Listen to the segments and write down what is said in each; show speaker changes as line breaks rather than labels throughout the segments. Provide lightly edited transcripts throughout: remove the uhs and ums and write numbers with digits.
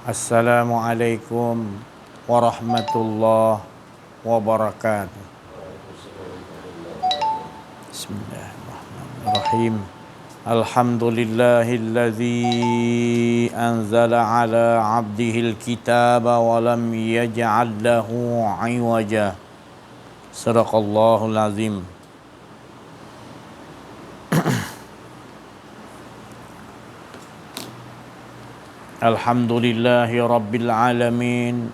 Assalamualaikum warahmatullahi wabarakatuh. Bismillahirrahmanirrahim. Alhamdulillahilladzi anzala ala abdihil kitaba wa lam yaj'al lahu 'iwaja. Sadaqallahul azim. Alhamdulillahi rabbil alamin.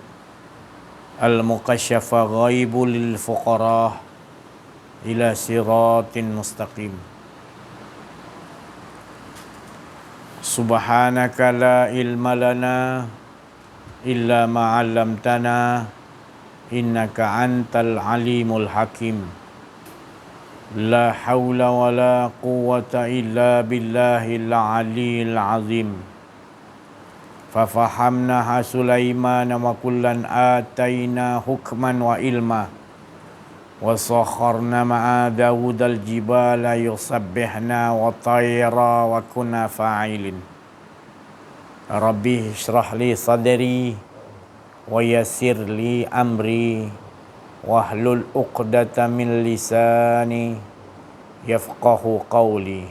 Al-mukasyafa ghaibu lil fuqara ila siratin mustaqim. Subhanaka la ilma lana illa ma 'allamtana innaka antal alimul hakim. La haula wa la quwwata illa billahil aliyil azim. Fafahamnaha Sulaiman wa kullan ataina hukman wa ilma wa sakharna ma'a Dawud al-jibala yusabbihna wa tayra wa kunna fa'ilin. Rabbi shrah li sadri wa yassir li amri wahlul 'uqdatam min lisani yafqahu qawli.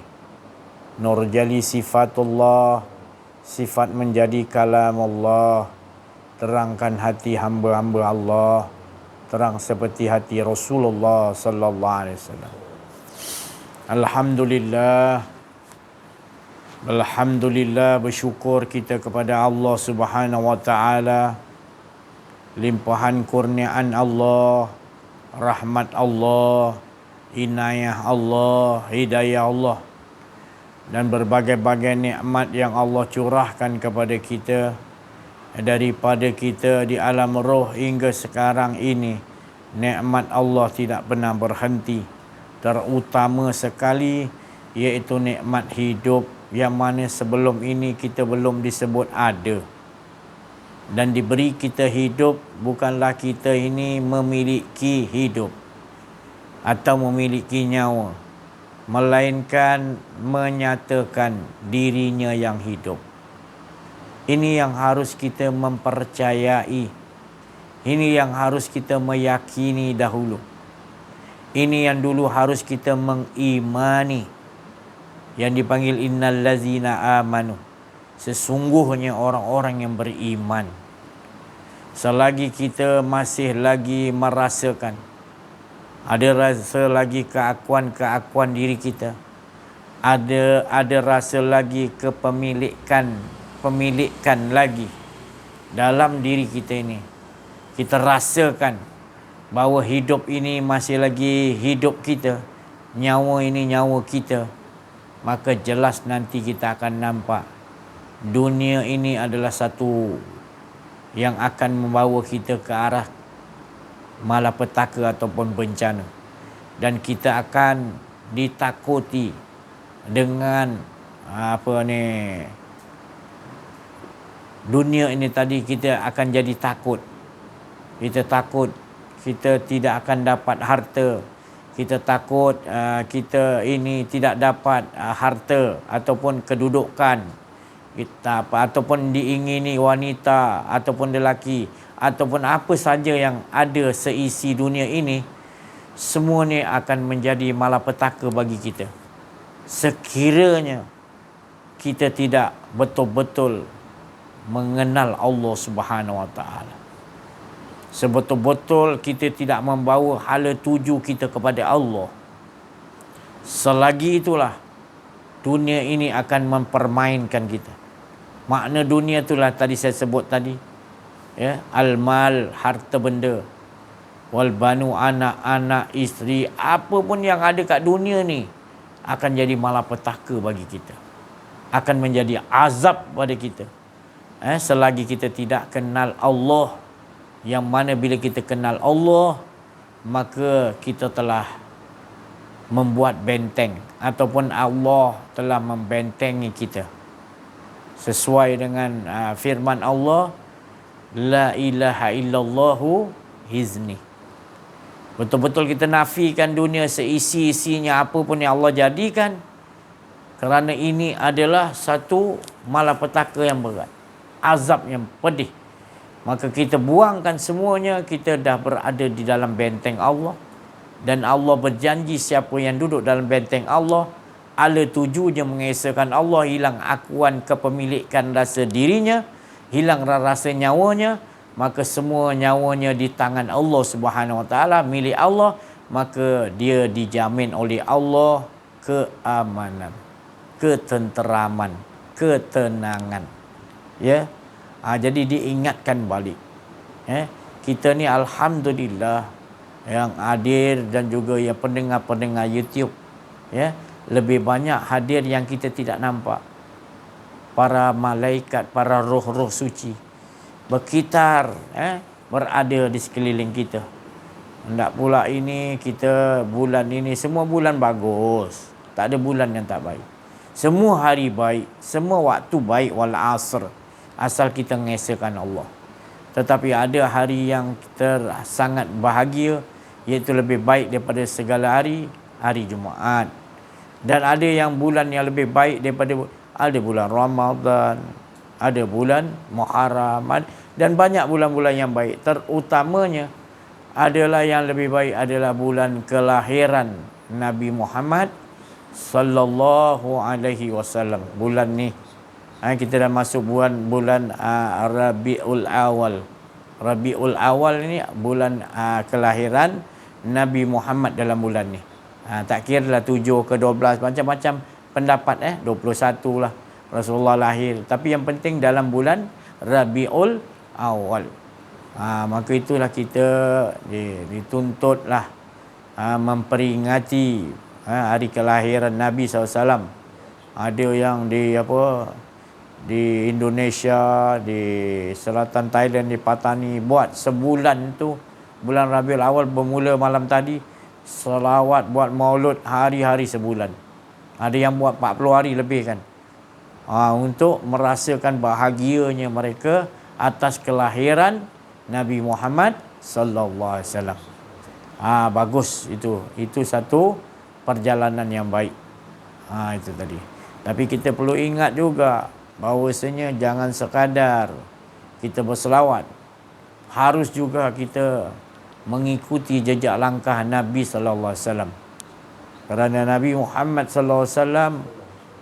Nurjali sifatullah, sifat menjadi kalam Allah, terangkan hati hamba-hamba Allah, terang seperti hati Rasulullah sallallahu alaihi wasallam. Alhamdulillah, bersyukur kita kepada Allah Subhanahu wa taala, limpahan kurniaan Allah, rahmat Allah, inayah Allah, hidayah Allah, dan berbagai-bagai nikmat yang Allah curahkan kepada kita, daripada kita di alam roh hingga sekarang ini. Nikmat Allah tidak pernah berhenti. Terutama sekali iaitu nikmat hidup, yang mana sebelum ini kita belum disebut ada. Dan diberi kita hidup, bukanlah kita ini memiliki hidup atau memiliki nyawa, melainkan menyatakan dirinya yang hidup. Ini yang harus kita mempercayai. Ini yang harus kita meyakini dahulu. Ini yang dulu harus kita mengimani. Yang dipanggil innal ladzina amanu. Sesungguhnya orang-orang yang beriman. Selagi kita masih lagi merasakan, ada rasa lagi keakuan diri kita, ada rasa lagi pemilikan lagi dalam diri kita ini. Kita rasakan bahawa hidup ini masih lagi hidup kita, nyawa ini nyawa kita, maka jelas nanti kita akan nampak dunia ini adalah satu yang akan membawa kita ke arah malapetaka ataupun bencana, dan kita akan ditakuti dengan dunia ini tadi. Kita akan jadi takut. Kita takut kita tidak akan dapat harta. Kita takut kita ini tidak dapat harta ataupun kedudukan kita, ataupun diingini wanita ataupun lelaki, ataupun apa saja yang ada seisi dunia ini. Semua ni akan menjadi malapetaka bagi kita sekiranya kita tidak betul-betul mengenal Allah Subhanahu wa taala. Sebetul-betul kita tidak membawa hala tuju kita kepada Allah, selagi itulah dunia ini akan mempermainkan kita. Makna dunia itulah tadi saya sebut tadi, ya, al-mal, harta benda, wal banu, anak-anak, isteri, apa pun yang ada kat dunia ni akan jadi malapetaka bagi kita, akan menjadi azab pada kita, selagi kita tidak kenal Allah. Yang mana bila kita kenal Allah, maka kita telah membuat benteng, ataupun Allah telah membentengi kita. Sesuai dengan firman Allah, la ilaha illallahu hizni. Betul-betul kita nafikan dunia seisi-isinya, apa pun yang Allah jadikan, kerana ini adalah satu malapetaka yang berat. azab yang pedih. Maka kita buangkan semuanya, kita dah berada di dalam benteng Allah. Dan Allah berjanji siapa yang duduk dalam benteng Allah, ala tujunya mengesahkan Allah, hilang akuan kepemilikan rasa dirinya, hilang rasa nyawanya, maka semua nyawanya di tangan Allah Subhanahu Wa Taala, milik Allah, maka dia dijamin oleh Allah keamanan, ketenteraman, ketenangan. Ya. Jadi diingatkan balik. Kita ni alhamdulillah yang hadir dan juga yang pendengar-pendengar YouTube, ya, lebih banyak hadir yang kita tidak nampak. Para malaikat, para roh-roh suci berkitar, berada di sekeliling kita. Hendak pula ini kita bulan ini semua bulan bagus. Tak ada bulan yang tak baik. Semua hari baik, semua waktu baik wal asr. Asal kita mengesahkan Allah. Tetapi ada hari yang kita sangat bahagia, iaitu lebih baik daripada segala hari, hari Jumaat. Dan ada yang bulan yang lebih baik daripada, ada bulan Ramadan, ada bulan Muharram, dan banyak bulan-bulan yang baik. Terutamanya adalah yang lebih baik adalah bulan kelahiran Nabi Muhammad sallallahu alaihi wasallam. Bulan ni kita dah masuk bulan Rabiul Awal. Rabiul Awal ni bulan kelahiran Nabi Muhammad dalam bulan ni. Tak kira lah 7 ke 12, macam-macam pendapat 21 lah Rasulullah lahir. Tapi yang penting dalam bulan Rabiul Awal. Maka itulah kita dituntutlah memperingati hari kelahiran Nabi SAW. Ada yang di Indonesia, di selatan Thailand, di Patani buat sebulan tu, bulan Rabiul Awal bermula malam tadi, selawat buat maulud hari-hari sebulan. Ada yang buat 40 hari lebih kan. Untuk merasakan bahagianya mereka atas kelahiran Nabi Muhammad sallallahu alaihi wasallam. Bagus itu. Itu satu perjalanan yang baik. Itu tadi. Tapi kita perlu ingat juga bahawasanya jangan sekadar kita berselawat, harus juga kita mengikuti jejak langkah Nabi sallallahu alaihi wasallam. Kerana Nabi Muhammad sallallahu alaihi wasallam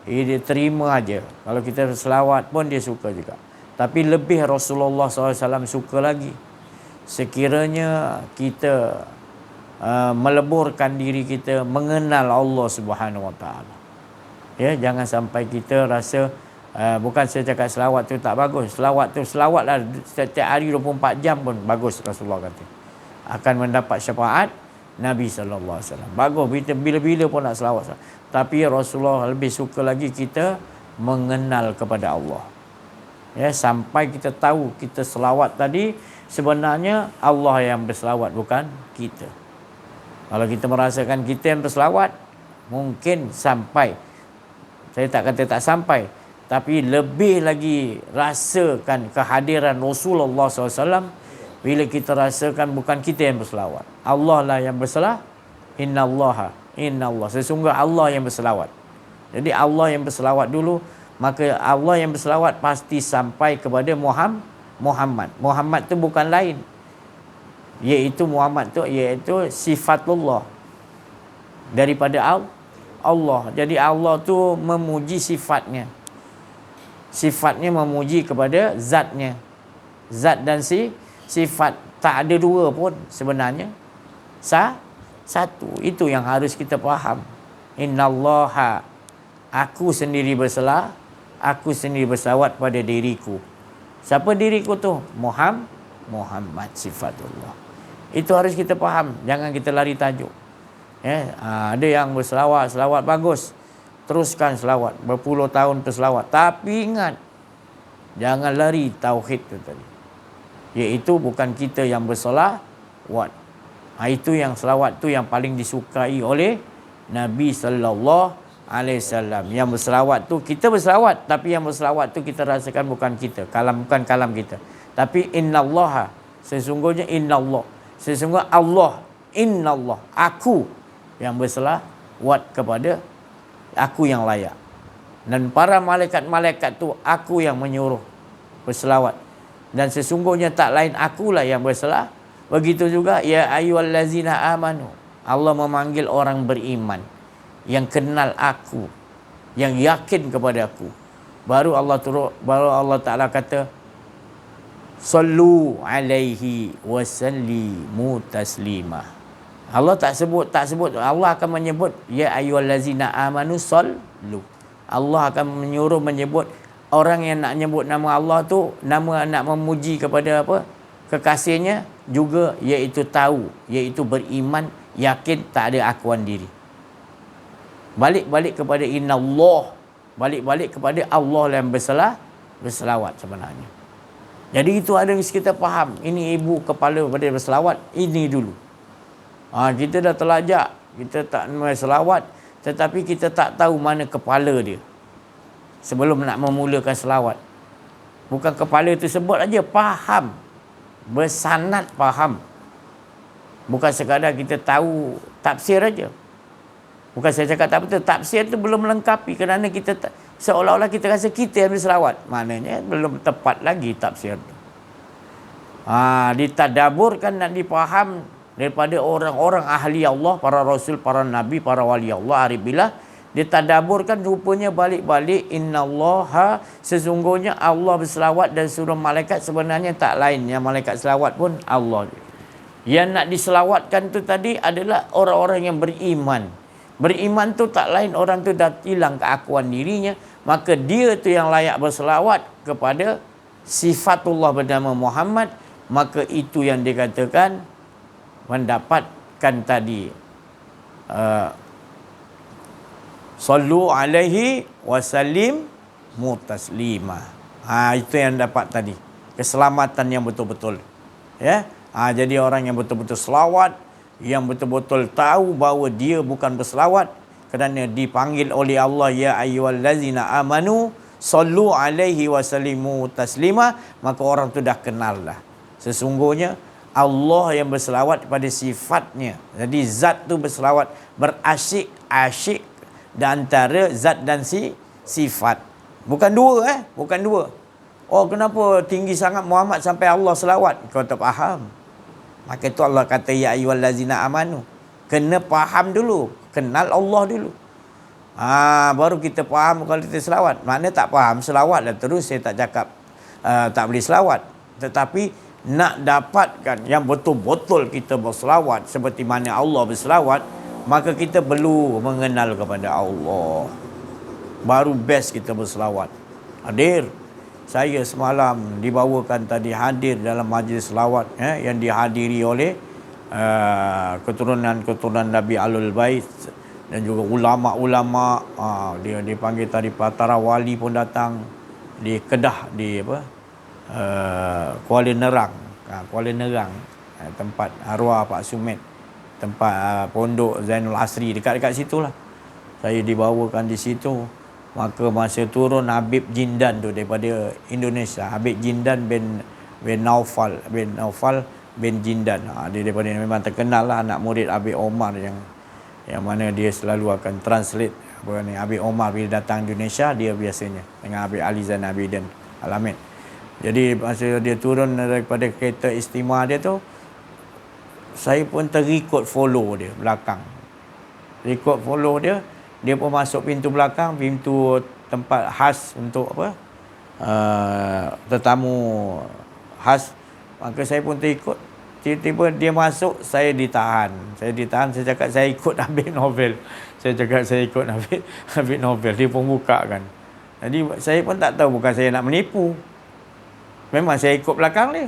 dia terima aja. Kalau kita berselawat pun dia suka juga. Tapi lebih Rasulullah sallallahu alaihi wasallam suka lagi sekiranya kita meleburkan diri kita mengenal Allah Subhanahu Wa Taala. Ya, jangan sampai kita rasa bukan saya cakap selawat tu tak bagus. Selawatlah setiap hari 24 jam pun bagus, Rasulullah kata. Akan mendapat syafaat Nabi sallallahu alaihi wasallam. Bagus bila-bila pun nak selawat. Tapi Rasulullah lebih suka lagi kita mengenal kepada Allah. Ya, sampai kita tahu kita selawat tadi sebenarnya Allah yang berselawat, bukan kita. Kalau kita merasakan kita yang berselawat, mungkin sampai, saya tak kata tak sampai, tapi lebih lagi rasakan kehadiran Rasulullah SAW bila kita rasakan bukan kita yang berselawat, Allah lah yang berselawat. Inna Allah, sesungguhnya Allah yang berselawat. Jadi Allah yang berselawat dulu, maka Allah yang berselawat pasti sampai kepada Muhammad. Muhammad tu bukan lain, iaitu Muhammad tu iaitu sifatullah daripada Allah. Jadi Allah tu memuji sifatnya. Sifatnya memuji kepada zatnya. Zat dan sifat tak ada dua pun sebenarnya. Satu. Itu yang harus kita faham. Innallaha, aku sendiri aku sendiri berselawat pada diriku. Siapa diriku tu? Muhammad sifatullah. Itu harus kita faham. Jangan kita lari tajuk. Ada yang berselawat bagus, teruskan selawat berpuluh tahun berselawat. Tapi ingat, jangan lari tauhid tu tadi, iaitu bukan kita yang berselawat. Itu yang selawat tu yang paling disukai oleh Nabi sallallahu alaihi wasallam. Yang berselawat tu kita berselawat, tapi yang berselawat tu kita rasakan bukan kita, bukan kalam kita. Tapi innallaha, sesungguhnya sesungguhnya Allah, innallah, aku yang berselawat kepada aku yang layak. Dan para malaikat-malaikat tu aku yang menyuruh. berselawat. Dan sesungguhnya tak lain akulah yang berselawat. Begitu juga ya ayyuhallazina amanu. Allah memanggil orang beriman yang kenal aku, yang yakin kepada aku. Baru Allah Taala kata sallu alaihi wasallimu taslima. Allah tak sebut. Allah akan menyebut ya ayyuhallazina amanu sallu. Allah akan menyebut orang yang nak nyebut nama Allah tu, nama nak memuji kepada apa? Kekasihnya juga, iaitu tahu, iaitu beriman, yakin tak ada akuan diri. Balik kepada innallah, balik kepada Allah yang berselawat sebenarnya. Jadi itu ada kita faham, ini ibu kepala pada berselawat, ini dulu. Kita dah terlajak, kita tak berselawat, tetapi kita tak tahu mana kepala dia sebelum nak memulakan selawat. Bukan kepala itu sebut aja, faham, bersanad faham. Bukan sekadar kita tahu tafsir aja. Bukan saya cakap tak betul, tafsir itu belum melengkapi, kerana kita seolah-olah kita rasa kita yang berselawat. Maknanya belum tepat lagi tafsir itu. Ditadaburkan dan dipaham daripada orang-orang ahli Allah, para rasul, para nabi, para wali Allah, aribillah. Ditadaburkan, rupanya balik-balik innallaha, sesungguhnya Allah berselawat, dan suruh malaikat sebenarnya tak lain, yang malaikat selawat pun Allah. Yang nak diselawatkan tu tadi adalah orang-orang yang beriman. Beriman tu tak lain, orang tu dah hilang keakuan dirinya, maka dia tu yang layak berselawat kepada sifatullah bernama Muhammad. Maka itu yang dikatakan mendapatkan tadi sallu alaihi wasallim mutaslima. Itu yang dapat tadi, keselamatan yang betul-betul, ya. Jadi orang yang betul-betul selawat, yang betul-betul tahu bahawa dia bukan berselawat kerana dipanggil oleh Allah ya ayyuhallazina amanu sallu alaihi wasallimu taslima, maka orang tu dah kenal dah sesungguhnya Allah yang berselawat pada sifatnya. Jadi zat tu berselawat, berasyik dan antara zat dan sifat. Bukan dua, bukan dua. Oh, kenapa tinggi sangat Muhammad sampai Allah selawat? Kau tak faham. Maka itu Allah kata ya ayyuhallazina amanu. Kena faham dulu, kenal Allah dulu. Baru kita faham kalau kita selawat. Maknanya tak faham selawat dah terus saya tak cakap tak boleh selawat. Tetapi nak dapatkan yang betul-betul kita berselawat seperti mana Allah berselawat, maka kita perlu mengenal kepada Allah. Baru best kita berselawat. Hadir. Saya semalam dibawakan tadi hadir dalam majlis selawat yang dihadiri oleh keturunan Nabi Alul Bait dan juga ulama-ulama. Dia dipanggil tadi para wali pun datang di Kedah, di Kuala Nerang. Kuala Nerang, tempat arwah Pak Sumet, tempat pondok Zainul Asri, dekat-dekat situlah. Saya dibawakan di situ. Maka masa turun Habib Jindan tu daripada Indonesia, Habib Jindan bin Naufal bin Jindan. Dia daripada, memang terkenal lah, anak murid Habib Omar yang mana dia selalu akan translate Habib Omar bila datang Indonesia, dia biasanya dengan Habib Ali Zain Abidin Al-Hamid. Jadi masa dia turun daripada kereta istimewa dia tu, saya pun terikut follow dia belakang. Ikut follow dia. Dia pun masuk pintu belakang, pintu tempat khas untuk tetamu khas. Maka saya pun terikut. Tiba-tiba dia masuk, saya ditahan. Saya cakap saya ikut Habib Novel. Saya cakap saya ikut Habib Novel. Dia pun buka kan. Jadi saya pun tak tahu, bukan saya nak menipu. Memang saya ikut belakang dia.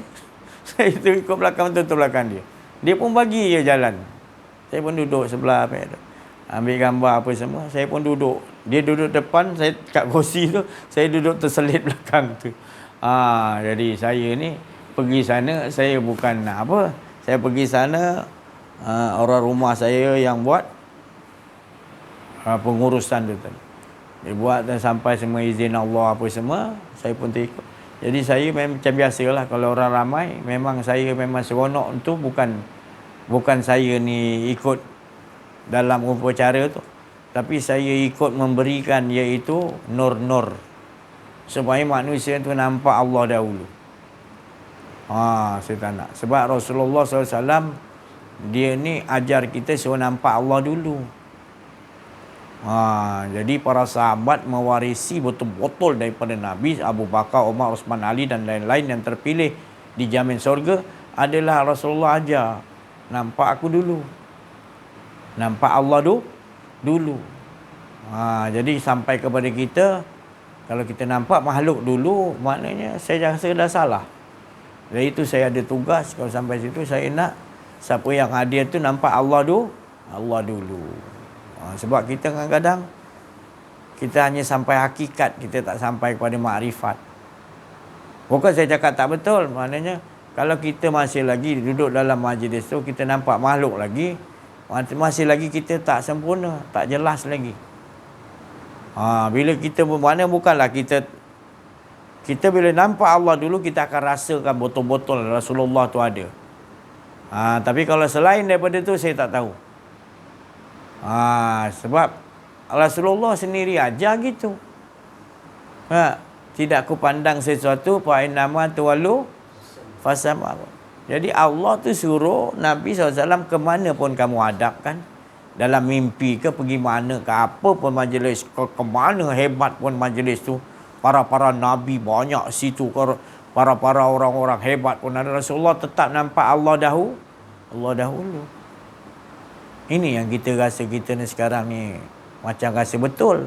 Saya ikut belakang, betul-betul belakang dia. Dia pun bagi je jalan. Saya pun duduk sebelah ambil gambar apa semua. Saya pun duduk. Dia duduk depan, saya kat kursi tu, saya duduk terselit belakang tu. Jadi saya ni pergi sana, saya bukan apa. Saya pergi sana, orang rumah saya yang buat pengurusan tu tadi. Dia buat dan sampai semua izin Allah apa semua, saya pun terikut. Jadi saya memang macam biasalah, kalau orang ramai, memang saya memang seronok tu bukan saya ni ikut dalam upacara tu, tapi saya ikut memberikan, iaitu nur-nur supaya manusia tu nampak Allah dahulu. Saya tak nak. Sebab Rasulullah SAW, dia ni ajar kita suruh nampak Allah dulu. Jadi para sahabat mewarisi betul-betul daripada Nabi, Abu Bakar, Umar, Uthman, Ali dan lain-lain yang terpilih dijamin surga adalah Rasulullah ajar, nampak aku dulu. Nampak Allah dulu. Jadi sampai kepada kita, kalau kita nampak makhluk dulu, maknanya saya rasa dah salah. Dari itu saya ada tugas, kalau sampai situ saya nak siapa yang hadir tu nampak Allah dulu. Sebab kita kadang-kadang kita hanya sampai hakikat, kita tak sampai kepada makrifat. Bukan saya cakap tak betul, maknanya kalau kita masih lagi duduk dalam majlis tu, kita nampak makhluk lagi, masih lagi kita tak sempurna, tak jelas lagi. Bila kita bermakna bukanlah kita bila nampak Allah dulu, kita akan rasakan betul-betul Rasulullah tu ada. Tapi kalau selain daripada tu, saya tak tahu. Sebab Rasulullah sendiri ajar gitu. Tidak aku pandang sesuatu fa innama tuwallu fasama. Jadi Allah tu suruh Nabi SAW ke mana pun kamu hadap kan. Dalam mimpi ke, pergi mana ke, apa pun majlis, ke mana hebat pun majlis tu, para-para Nabi banyak situ, para-para orang-orang hebat pun ada, Rasulullah tetap nampak Allah dahulu. Ini yang kita rasa kita ni sekarang ni macam rasa betul.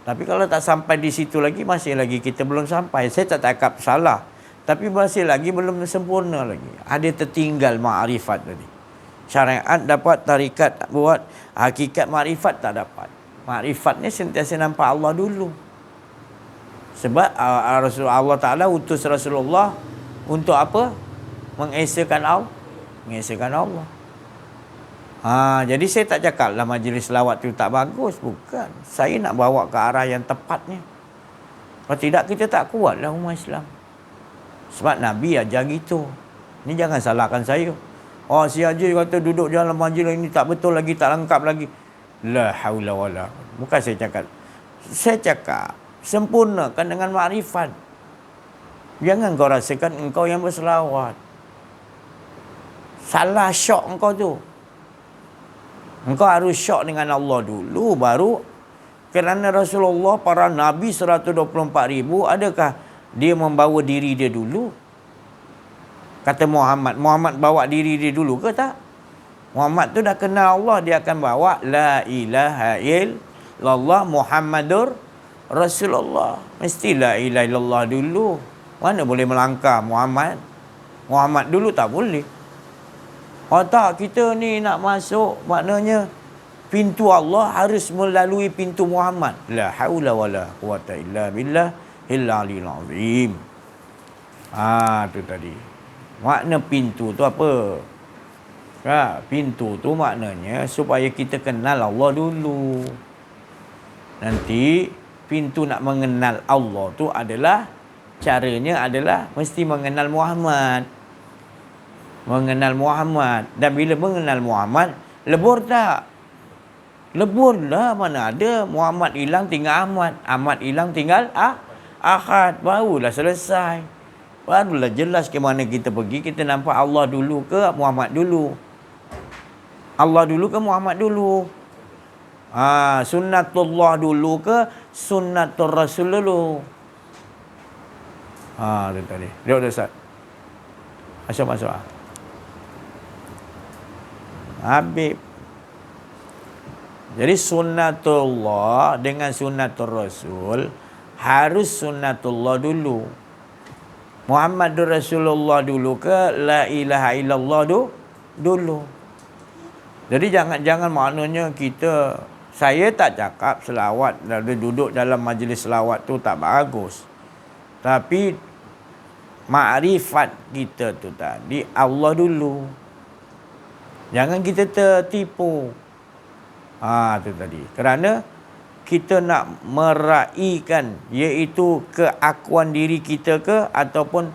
Tapi kalau tak sampai di situ lagi, masih lagi kita belum sampai. Saya tak cakap salah, tapi masih lagi belum sempurna lagi. Ada tertinggal makrifat tadi. Syariat dapat, tarikat buat, hakikat makrifat tak dapat. Makrifat ni sentiasa nampak Allah dulu. Sebab Allah Ta'ala utus Rasulullah untuk apa? Mengesakan Allah. Jadi saya tak cakap lah majlis selawat tu tak bagus. Bukan. Saya nak bawa ke arah yang tepatnya. Kalau tidak, kita tak kuat lah umat Islam. Sebab Nabi ajar gitu. Ni jangan salahkan saya. Si Haji kata duduk dalam majlis ini tak betul lagi, tak lengkap lagi. La haula wala. Bukan saya cakap. Saya cakap, sempurnakan dengan makrifat. Jangan kau rasakan engkau yang berselawat. Salah syok engkau tu. Engkau harus syok dengan Allah dulu, baru. Kerana Rasulullah, para Nabi 124,000, adakah dia membawa diri dia dulu? Kata Muhammad bawa diri dia dulu ke tak? Muhammad tu dah kenal Allah, dia akan bawa la ilaha illallah Muhammadur Rasulullah. Mesti la ilaha illallah dulu. Mana boleh melangkah Muhammad dulu, tak boleh. Tak, kita ni nak masuk, maknanya pintu Allah harus melalui pintu Muhammad. La haula wala quwata illa billah al-aliyyil azim. Tu tadi. Makna pintu tu apa? Pintu tu maknanya supaya kita kenal Allah dulu. Nanti pintu nak mengenal Allah tu adalah, caranya adalah mesti mengenal Muhammad. Dan bila mengenal Muhammad, lebur tak? Lebur lah, mana ada. Muhammad hilang tinggal Ahmad, Ahmad hilang tinggal Ahad. Barulah selesai. Barulah jelas ke mana kita pergi. Kita nampak Allah dulu ke Muhammad dulu? Allah dulu ke Muhammad dulu? Sunnatullah dulu ke sunnatul Rasul dulu? Itu tadi. Dia dah Ustaz. Masuk. Habib. Jadi sunnatullah dengan sunnatul Rasul, harus sunnatullah dulu. Muhammadur Rasulullah dulu ke la ilaha illallah dulu. Jadi jangan maknanya saya tak cakap selawat, lalu duduk dalam majlis selawat tu tak bagus. Tapi makrifat kita tu tadi Allah dulu. Jangan kita tertipu. Tu tadi. Kerana kita nak meraihkan, iaitu keakuan diri kita ke, ataupun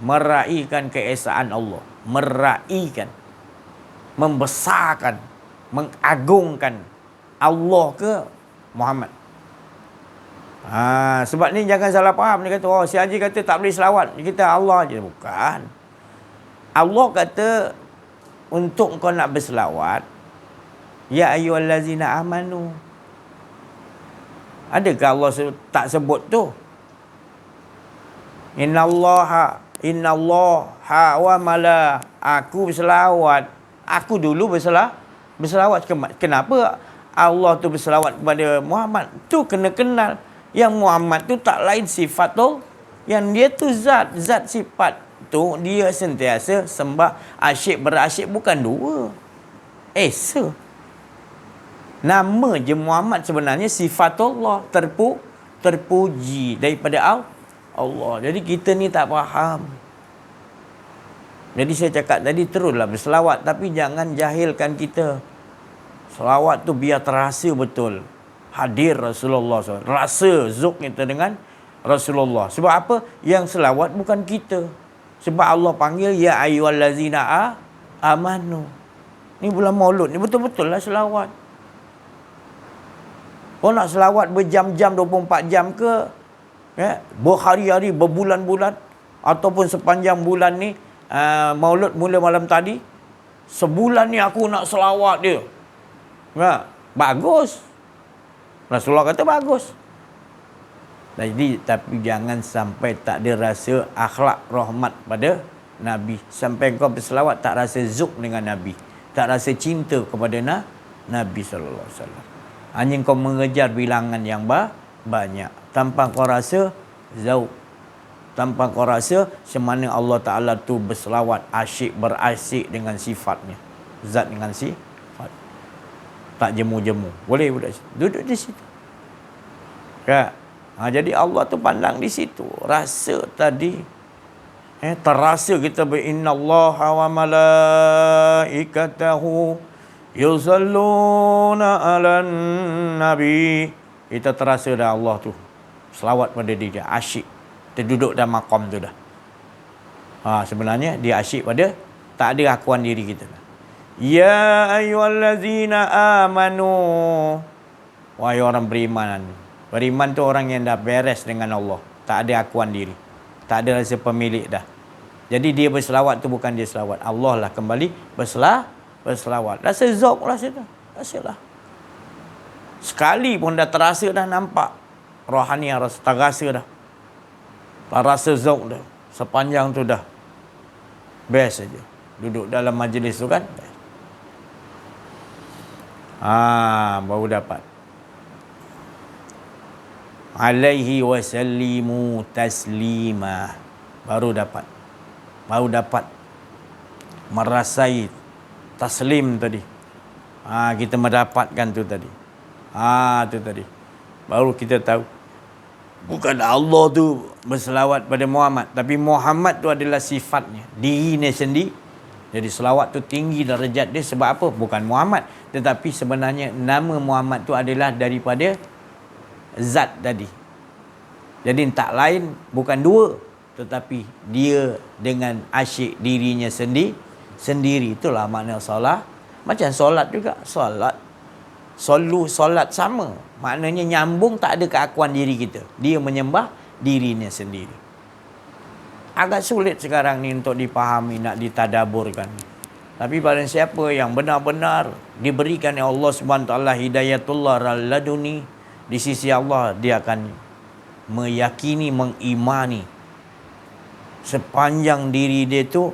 meraihkan keesaan Allah. Meraihkan, membesarkan, mengagungkan Allah ke Muhammad. Sebab ni jangan salah faham. Dia kata, si Haji kata tak boleh selawat. Dia kata Allah je. Bukan. Allah kata, untuk kau nak berselawat, ya ayyuhallazina amanu. Adakah Allah tak sebut tu? Innallaha wa mala. Aku berselawat. Aku dulu berselawat. Kenapa Allah tu berselawat kepada Muhammad? Tu kena kenal. Yang Muhammad tu tak lain sifat tu. Yang dia tu zat sifat tu dia sentiasa sembah, asyik berasyik, bukan dua. Esa. Nama je Muhammad sebenarnya sifatullah, terpuji daripada Allah. Jadi kita ni tak faham. Jadi saya cakap tadi, teruslah berselawat, tapi jangan jahilkan kita. Selawat tu biar terasa betul. Hadir Rasulullah SAW. Rasa zuk kita dengan Rasulullah. Sebab apa? Yang selawat bukan kita. Sebab Allah panggil, ya ayyuhallazina amanu. Ni bulan Maulud ni betul-betul lah selawat. Kau nak selawat berjam-jam, 24 jam ke, berhari-hari, berbulan-bulan, ataupun sepanjang bulan ni, Maulud mula malam tadi, sebulan ni aku nak selawat dia. Bagus. Rasulullah kata bagus. Jadi, tapi jangan sampai tak ada rasa akhlak rahmat pada Nabi. Sampai kau berselawat tak rasa zuk dengan Nabi. Tak rasa cinta kepada Nabi SAW. Hanya kau mengejar bilangan yang banyak. Tanpa kau rasa zauk. Tanpa kau rasa semana Allah Ta'ala tu berselawat, asyik berasyik dengan sifatnya. Zat dengan sifat. Tak jemu-jemu. Boleh duduk di situ. Jadi Allah tu pandang di situ. Rasa tadi. Terasa kita innallaha wa malaikatahu yusalluna 'alan nabi. Kita terasa dah Allah tu selawat pada dia, asyik. Terduduk dalam maqam tu dah. Sebenarnya dia asyik pada, tak ada akuan diri kita. Ya ayyuhallazina amanu. Wahai orang beriman. Beriman tu orang yang dah beres dengan Allah. Tak ada akuan diri. Tak ada rasa pemilik dah. Jadi dia berselawat tu bukan dia selawat. Allah lah kembali berselawat. Rasa zauq lah situ. Rasalah. Sekali pun dah terasa, dah nampak. Rohani rasa, tak rasa dah. Tak rasa zauq dah. Sepanjang tu dah. Best saja. Duduk dalam majlis tu kan. Baru dapat. Alaihi wasallimu taslima. Baru dapat merasai taslim tadi. Kita mendapatkan tu tadi. Tu tadi. Baru kita tahu. Bukan Allah tu berselawat pada Muhammad, tapi Muhammad tu adalah sifatnya, dirinya sendiri. Jadi selawat tu tinggi darjat dia sebab apa? Bukan Muhammad, tetapi sebenarnya nama Muhammad tu adalah daripada zat tadi. Jadi tak lain, bukan dua, tetapi dia dengan asyik dirinya sendiri. Itulah makna solat. Macam solat juga. Solat sama. Maknanya nyambung, tak ada keakuan diri kita. Dia menyembah dirinya sendiri. Agak sulit sekarang ni untuk dipahami, nak ditadaburkan. Tapi pada siapa yang benar-benar diberikan oleh Allah SWT hidayatullah laduni, di sisi Allah, dia akan meyakini, mengimani sepanjang diri dia tu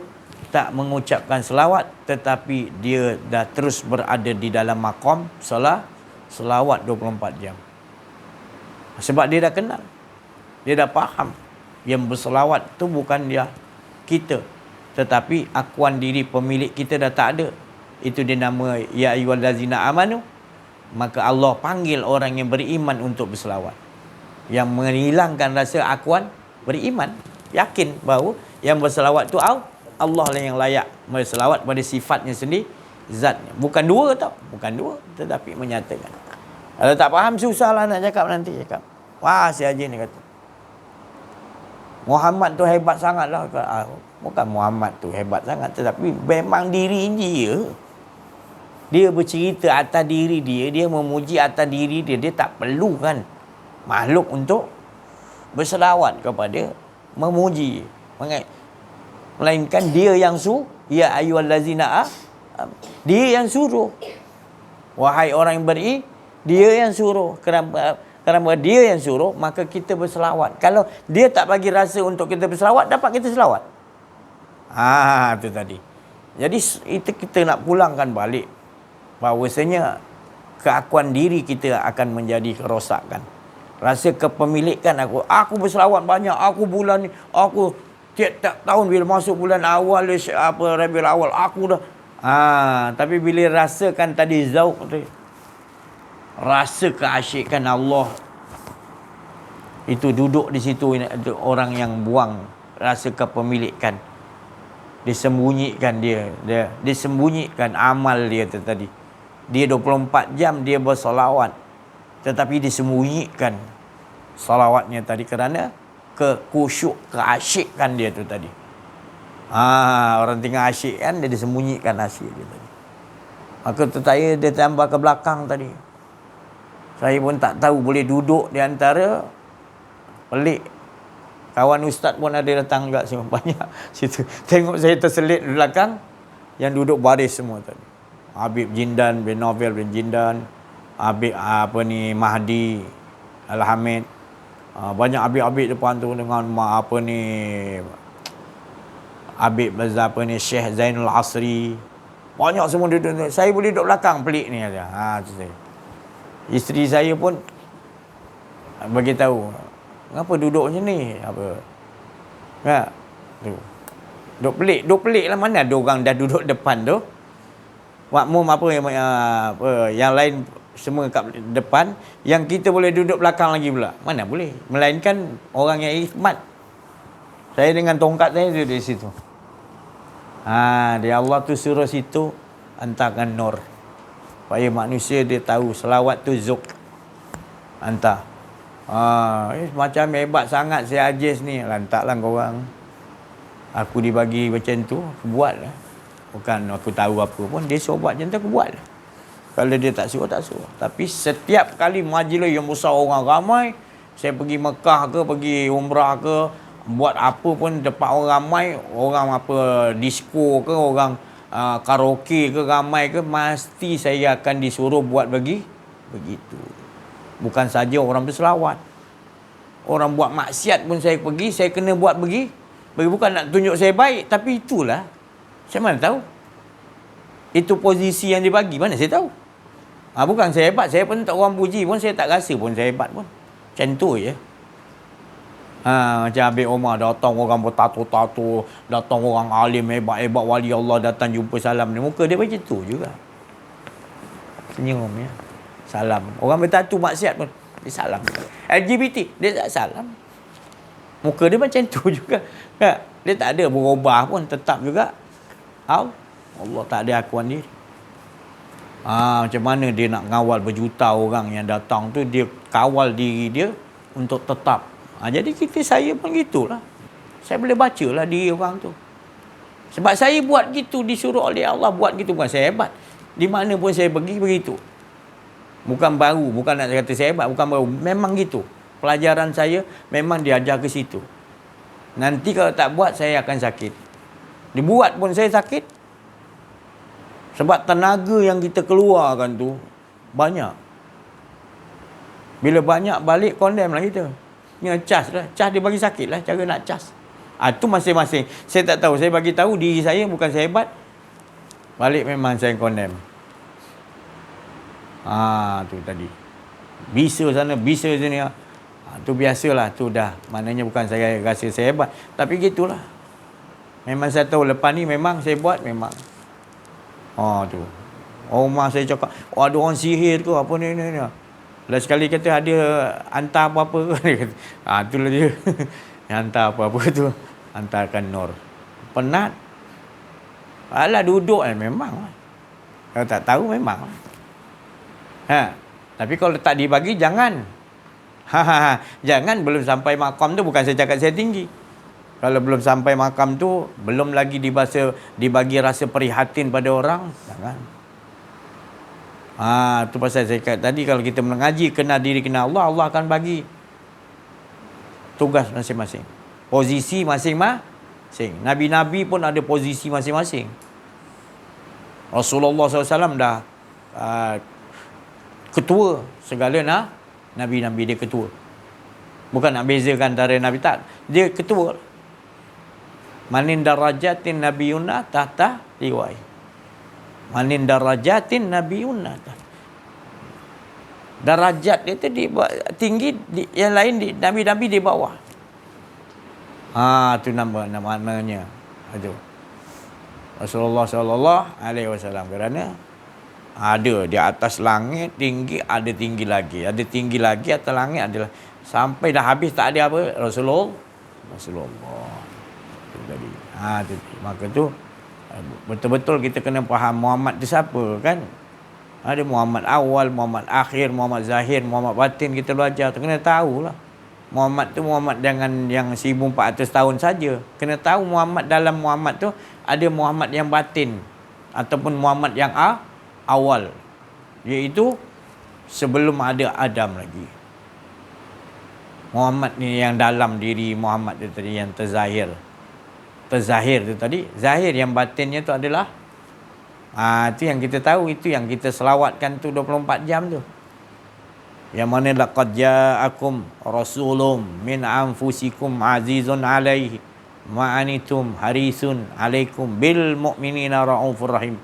tak mengucapkan selawat, tetapi dia dah terus berada di dalam maqam selawat 24 jam. Sebab dia dah kenal, dia dah faham yang berselawat tu bukan dia, kita, tetapi akuan diri pemilik kita dah tak ada. Itu dia nama ya ayyuhallazina amanu. Maka Allah panggil orang yang beriman untuk berselawat, yang menghilangkan rasa akuan beriman, yakin bahawa yang berselawat tu Allah lah yang layak berselawat pada sifatnya sendiri, zatnya. Bukan dua tau, bukan dua, tetapi menyatakan. Kalau tak faham susahlah nak cakap nanti. Wah, si Haji ni kata Muhammad tu hebat sangat lah. Bukan Muhammad tu hebat sangat, tetapi memang diri dia. Dia bercerita atas diri dia, dia memuji atas diri dia. Dia tak perlu kan makhluk untuk berselawat kepada, memuji, melainkan dia yang ya ayyuhallazina dia yang suruh. Wahai orang yang beriman, dia yang suruh. Kerana dia yang suruh, maka kita berselawat. Kalau dia tak bagi rasa untuk kita berselawat, dapat kita selawat. Itu tadi. Jadi itu kita nak pulangkan balik bahawasanya keakuan diri kita akan menjadi kerosakan. Rasa kepemilikan aku berselawat banyak, aku bulan ni, aku tiap-tiap tahun bila masuk bulan awal Rabiul Awal aku dah. Tapi bila rasakan tadi zauq tu, rasa keasyikan Allah, itu duduk di situ orang yang buang rasa kepemilikan, disembunyikan disembunyikan amal dia tu tadi. Dia 24 jam dia bersolawat, tetapi disembunyikan solawatnya tadi kerana kekhusyuk, keasyikan dia tu tadi. Orang tengah asyik kan, dia disembunyikan asyik dia tadi. Maka saya dia tambah ke belakang tadi. Saya pun tak tahu, boleh duduk di antara, pelik. Kawan ustaz pun ada datang juga banyak situ. Tengok saya terselit di belakang, yang duduk baris semua tadi. Habib Jindan bin Novel bin Jindan, Habib Mahdi Al-Hamid. Banyak habib-habib depan tu dengan Habib Syekh Zainul Asri. Banyak semua duduk. Saya boleh duduk belakang, pelik ni aja. Tu saya. Isteri saya pun bagi tahu, kenapa duduk macam ni? Tu. Duduk pelik lah, mana ada orang dah duduk depan tu. Makmum yang lain semua kat depan, yang kita boleh duduk belakang lagi pula. Mana boleh? Melainkan orang yang hikmat. Saya dengan tongkat saya duduk di situ. Dia Allah tu suruh situ hantarkan nur, supaya manusia dia tahu selawat tu zuk hantar. Macam hebat sangat si Ajis ni. Lantaklah korang. Aku dibagi macam tu, aku buat lah. Bukan aku tahu apa pun, dia suruh buat macam tu, aku buat lah. Kalau dia tak suruh, tak suruh. Tapi setiap kali majlis yang besar orang ramai, saya pergi Mekah ke, pergi umrah ke, buat apa pun depan orang ramai, orang disco ke, orang karaoke ke ramai ke, mesti saya akan disuruh buat begitu. Bukan saja orang berselawat, orang buat maksiat pun saya pergi, saya kena buat bukan nak tunjuk saya baik, tapi itulah. Saya mana tahu itu posisi yang dibagi, mana saya tahu. Bukan saya hebat, saya pun tak orang puji pun, saya tak rasa pun saya hebat pun. Macam tu je. Macam Habib Omar datang orang bertato-tato, datang orang alim hebat-hebat, wali Allah datang jumpa salam ni, muka dia macam tu juga. Senyum ya. Salam. Orang bertato maksiat pun dia salam. LGBT dia tak salam. Muka dia macam tu juga. Dia tak ada berubah pun, tetap juga Allah tak ada akuan diri. Macam mana dia nak ngawal berjuta orang yang datang tu, dia kawal diri dia untuk tetap. Jadi saya pun gitulah. Saya boleh baca lah diri orang tu. Sebab saya buat gitu, disuruh oleh Allah buat gitu. Bukan saya hebat. Di mana pun saya pergi begitu. Bukan baru, bukan nak kata saya hebat, bukan baru. Memang gitu. Pelajaran saya memang diajar ke situ. Nanti kalau tak buat, saya akan sakit. Dibuat pun saya sakit. Sebab tenaga yang kita keluarkan tu banyak. Bila banyak balik, condemn lah kita. Ni cas lah. Cas dia bagi sakit lah cara nak cas. Tu masing-masing. Saya tak tahu. Saya bagi tahu diri saya bukan saya hebat. Balik memang saya condemn. Tu tadi. Bisa sana, bisa sini. Tu biasalah. Tu dah. Maknanya bukan saya rasa saya hebat. Tapi gitulah. Memang saya tahu lepas ni memang saya buat memang. Tu. Rumah saya cakap, ada orang sihir ke apa ni. Lah sekali kata ada hantar apa-apa ke. Itulah dia. Hantar apa-apa tu. Hantarkan nur. Penat. Alah duduk memang. Kalau tak tahu memang. Tapi kalau tak dibagi jangan. Jangan belum sampai makam tu, bukan saya cakap saya tinggi. Kalau belum sampai makam tu, belum lagi dibagi rasa prihatin pada orang, jangan. Tu pasal saya kata tadi, kalau kita mengaji kenal diri, kenal Allah, Allah akan bagi tugas masing-masing, posisi masing-masing. Nabi-nabi pun ada posisi masing-masing. Rasulullah SAW dah ketua segala nabi-nabi, dia ketua. Bukan nak bezakan antara nabi, tak, dia ketua. Manin darajatin nabiyuna tahta liwai. Manin darajatin nabiyuna tahta. Darajat dia tu tinggi, yang lain nabi-nabi di bawah. Tu namanya. Itu Rasulullah sallallahu alaihi wasallam, kerana ada di atas langit tinggi, ada tinggi lagi, ada tinggi lagi atas langit, adalah sampai dah habis tak ada apa, Rasulullah. Itu tadi. Maka tu betul-betul kita kena faham Muhammad tu siapa, kan? Ada Muhammad awal, Muhammad akhir, Muhammad zahir, Muhammad batin. Kita belajar tu kena tahulah. Muhammad tu Muhammad jangan yang 1400 tahun saja. Kena tahu Muhammad, dalam Muhammad tu ada Muhammad yang batin ataupun Muhammad yang awal, iaitu sebelum ada Adam lagi. Muhammad ni yang dalam diri Muhammad tu tadi, yang terzahir tu tadi. Zahir, yang batinnya tu adalah itu yang kita tahu, itu yang kita selawatkan tu 24 jam tu. Yang mana laqad ja'akum rasulun min anfusikum azizun alaihi ma'anitum harisun alaikum bil mu'minina raufur rahim.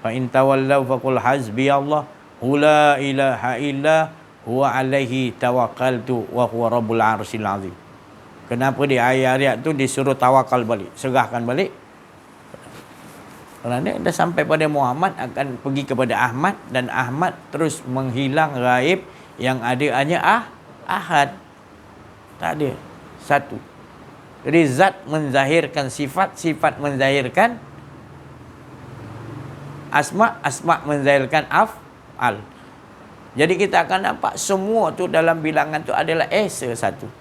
Fa in tawallaw faqul hasbiyallah la ilaha illa huwa alaihi tawakkaltu wa huwa rabbul arsyil azim. Kenapa di ayat-ayat tu disuruh tawakal balik, serahkan balik? Kerana dah sampai pada Muhammad, akan pergi kepada Ahmad, dan Ahmad terus menghilang gaib, yang ada hanya Ahad. Tak ada satu. Jadi zat menzahirkan sifat, sifat menzahirkan asma, asma menzahirkan af'al. Jadi kita akan nampak semua tu dalam bilangan tu adalah esa satu.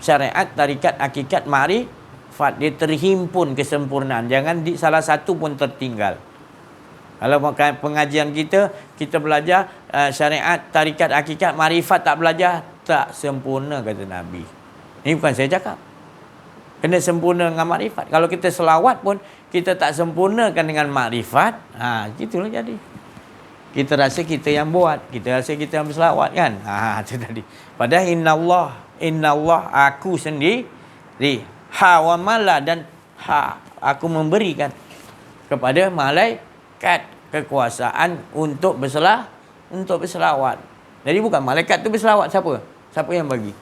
Syariat, tarikat, hakikat, ma'rifat, dia terhimpun kesempurnaan. Jangan salah satu pun tertinggal. Kalau pengajian kita belajar syariat, tarikat, hakikat, ma'rifat tak belajar, tak sempurna, kata Nabi. Ini bukan saya cakap. Kena sempurna dengan ma'rifat. Kalau kita selawat pun kita tak sempurnakan dengan ma'rifat, gitulah jadi. Kita rasa kita yang buat, kita rasa kita yang berselawat, kan? Itu tadi. Padahal innallah, aku sendiri, wa mala, dan aku memberikan kepada malaikat kekuasaan untuk berselawat. Jadi bukan malaikat tu berselawat, siapa yang bagi?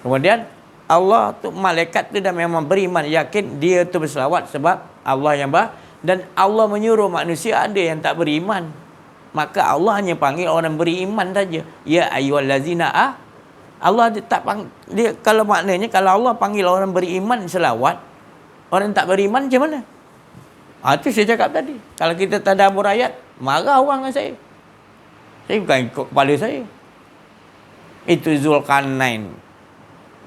Kemudian Allah tu, malaikat tu dah memang beriman, yakin dia tu berselawat sebab Allah yang dan Allah menyuruh manusia, ada yang tak beriman. Maka Allah hanya panggil orang beriman saja. Ya ayyuhallazina Allah tak panggil dia, kalau maknanya kalau Allah panggil orang beriman selawat, orang tak beriman macam mana? Itu saya cakap tadi. Kalau kita tadabbur ayat, marah orang dengan saya. Saya bukan ikut kepala saya. Itu Zulkarnain.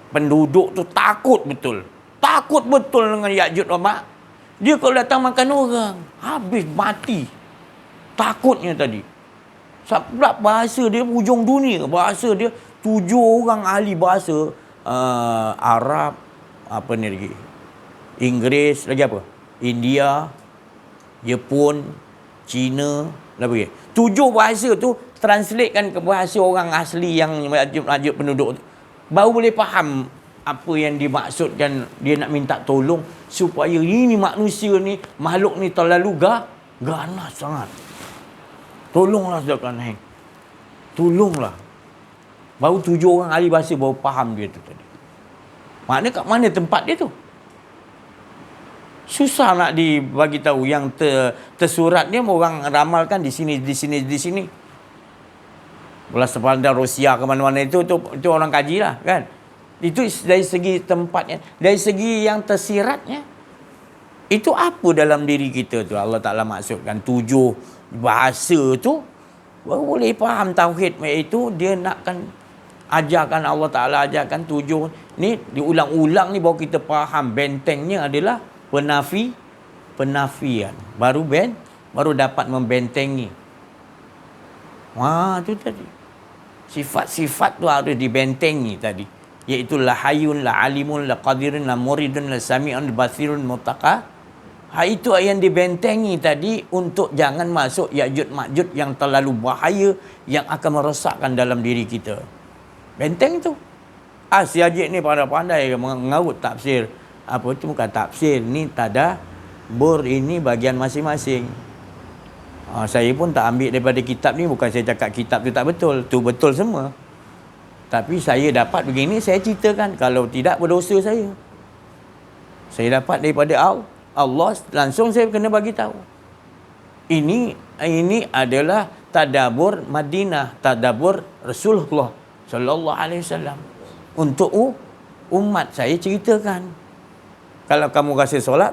Penduduk tu takut betul. Takut betul dengan Ya'juj wa Ma'juj. Dia kalau datang makan orang, habis mati. Takutnya tadi. Sebab bahasa dia hujung dunia. Bahasa dia 7 orang ahli bahasa. Arab, apa ni lagi? Inggeris, lagi apa? India, Jepun, Cina, lagi 7 bahasa tu translatekan ke bahasa orang asli yang Ya'juj penduduk tu. Baru boleh faham apa yang dimaksudkan, dia nak minta tolong supaya ini manusia ni, makhluk ni terlalu ganas sangat. Tolonglah Zulkarnain. Tolonglah. Baru 7 orang ahli bahasa baru faham dia tu tadi. Maknanya kat mana tempat dia tu? Susah nak dibagi tahu. Yang tersurat dia orang ramalkan di sini. Belas sepanjang Rusia ke mana-mana itu orang kaji lah, kan? Itu dari segi tempatnya, dari segi yang tersiratnya. Itu apa dalam diri kita tu Allah Ta'ala maksudkan 7 bahasa tu baru boleh faham tauhid. Iaitu dia nakkan ajarkan, Allah Ta'ala ajarkan 7 ni diulang-ulang ni, baru kita faham bentengnya adalah penafian. Baru dapat membentengi Tu tadi. Sifat-sifat tu harus dibentengi tadi. Iaitu la hayyun, la alimun, la qadirun, la muridun, la sami'un, basirun, mutaka. Itu yang dibentengi tadi untuk jangan masuk Ya'juj Ma'juj yang terlalu bahaya yang akan merosakkan dalam diri kita. Benteng tu. Si Haji ni pandai-pandai mengaut tafsir. Apa tu bukan tafsir, ni tadabbur, ini bagian masing-masing. Saya pun tak ambil daripada kitab ni, bukan saya cakap kitab tu tak betul. Tu betul semua. Tapi saya dapat begini, saya ceritakan. Kalau tidak, berdosa saya. Saya dapat daripada Allah, langsung saya kena bagi tahu. Ini adalah tadabbur Madinah, tadabbur Rasulullah sallallahu alaihi wasallam. Untuk umat saya ceritakan. Kalau kamu rasa solat,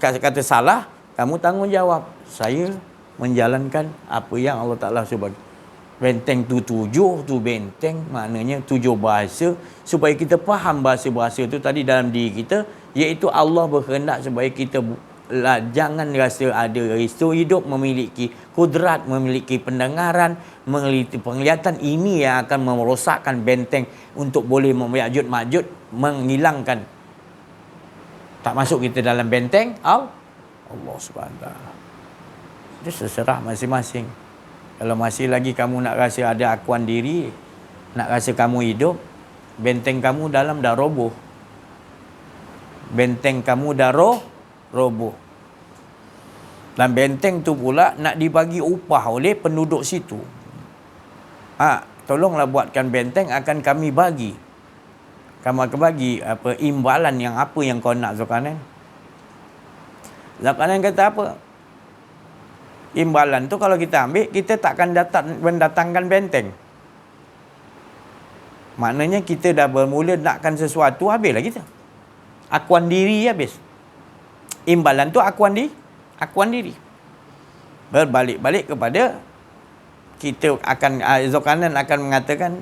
kata salah, kamu tanggungjawab. Saya menjalankan apa yang Allah Ta'ala suruh bagi. Benteng tu 7 tu benteng, maknanya 7 bahasa supaya kita faham bahasa-bahasa tu tadi dalam diri kita, iaitu Allah berkehendak supaya kita jangan rasa ada restu hidup, memiliki kudrat, memiliki pendengaran, memiliki penglihatan. Ini yang akan merosakkan benteng untuk boleh Ya'juj Ma'juj, menghilangkan, tak masuk kita dalam benteng Allah Subhanahu Wa Taala. Itu terserah masing-masing. Kalau masih lagi kamu nak rasa ada akuan diri, nak rasa kamu hidup, benteng kamu dalam dah roboh. Benteng kamu dah roboh. Dan benteng tu pula nak dibagi upah oleh penduduk situ. Tolonglah buatkan benteng, akan kami bagi. Kamu akan bagi imbalan yang apa yang kau nak, Zulkarnain. Zulkarnain kata apa? Imbalan tu kalau kita ambil, kita takkan mendatangkan benteng. Maknanya kita dah bermula nakkan sesuatu, habislah kita. Akuan diri habis. Imbalan tu akuan diri. Berbalik-balik kepada kita akan, Zulkarnain akan mengatakan,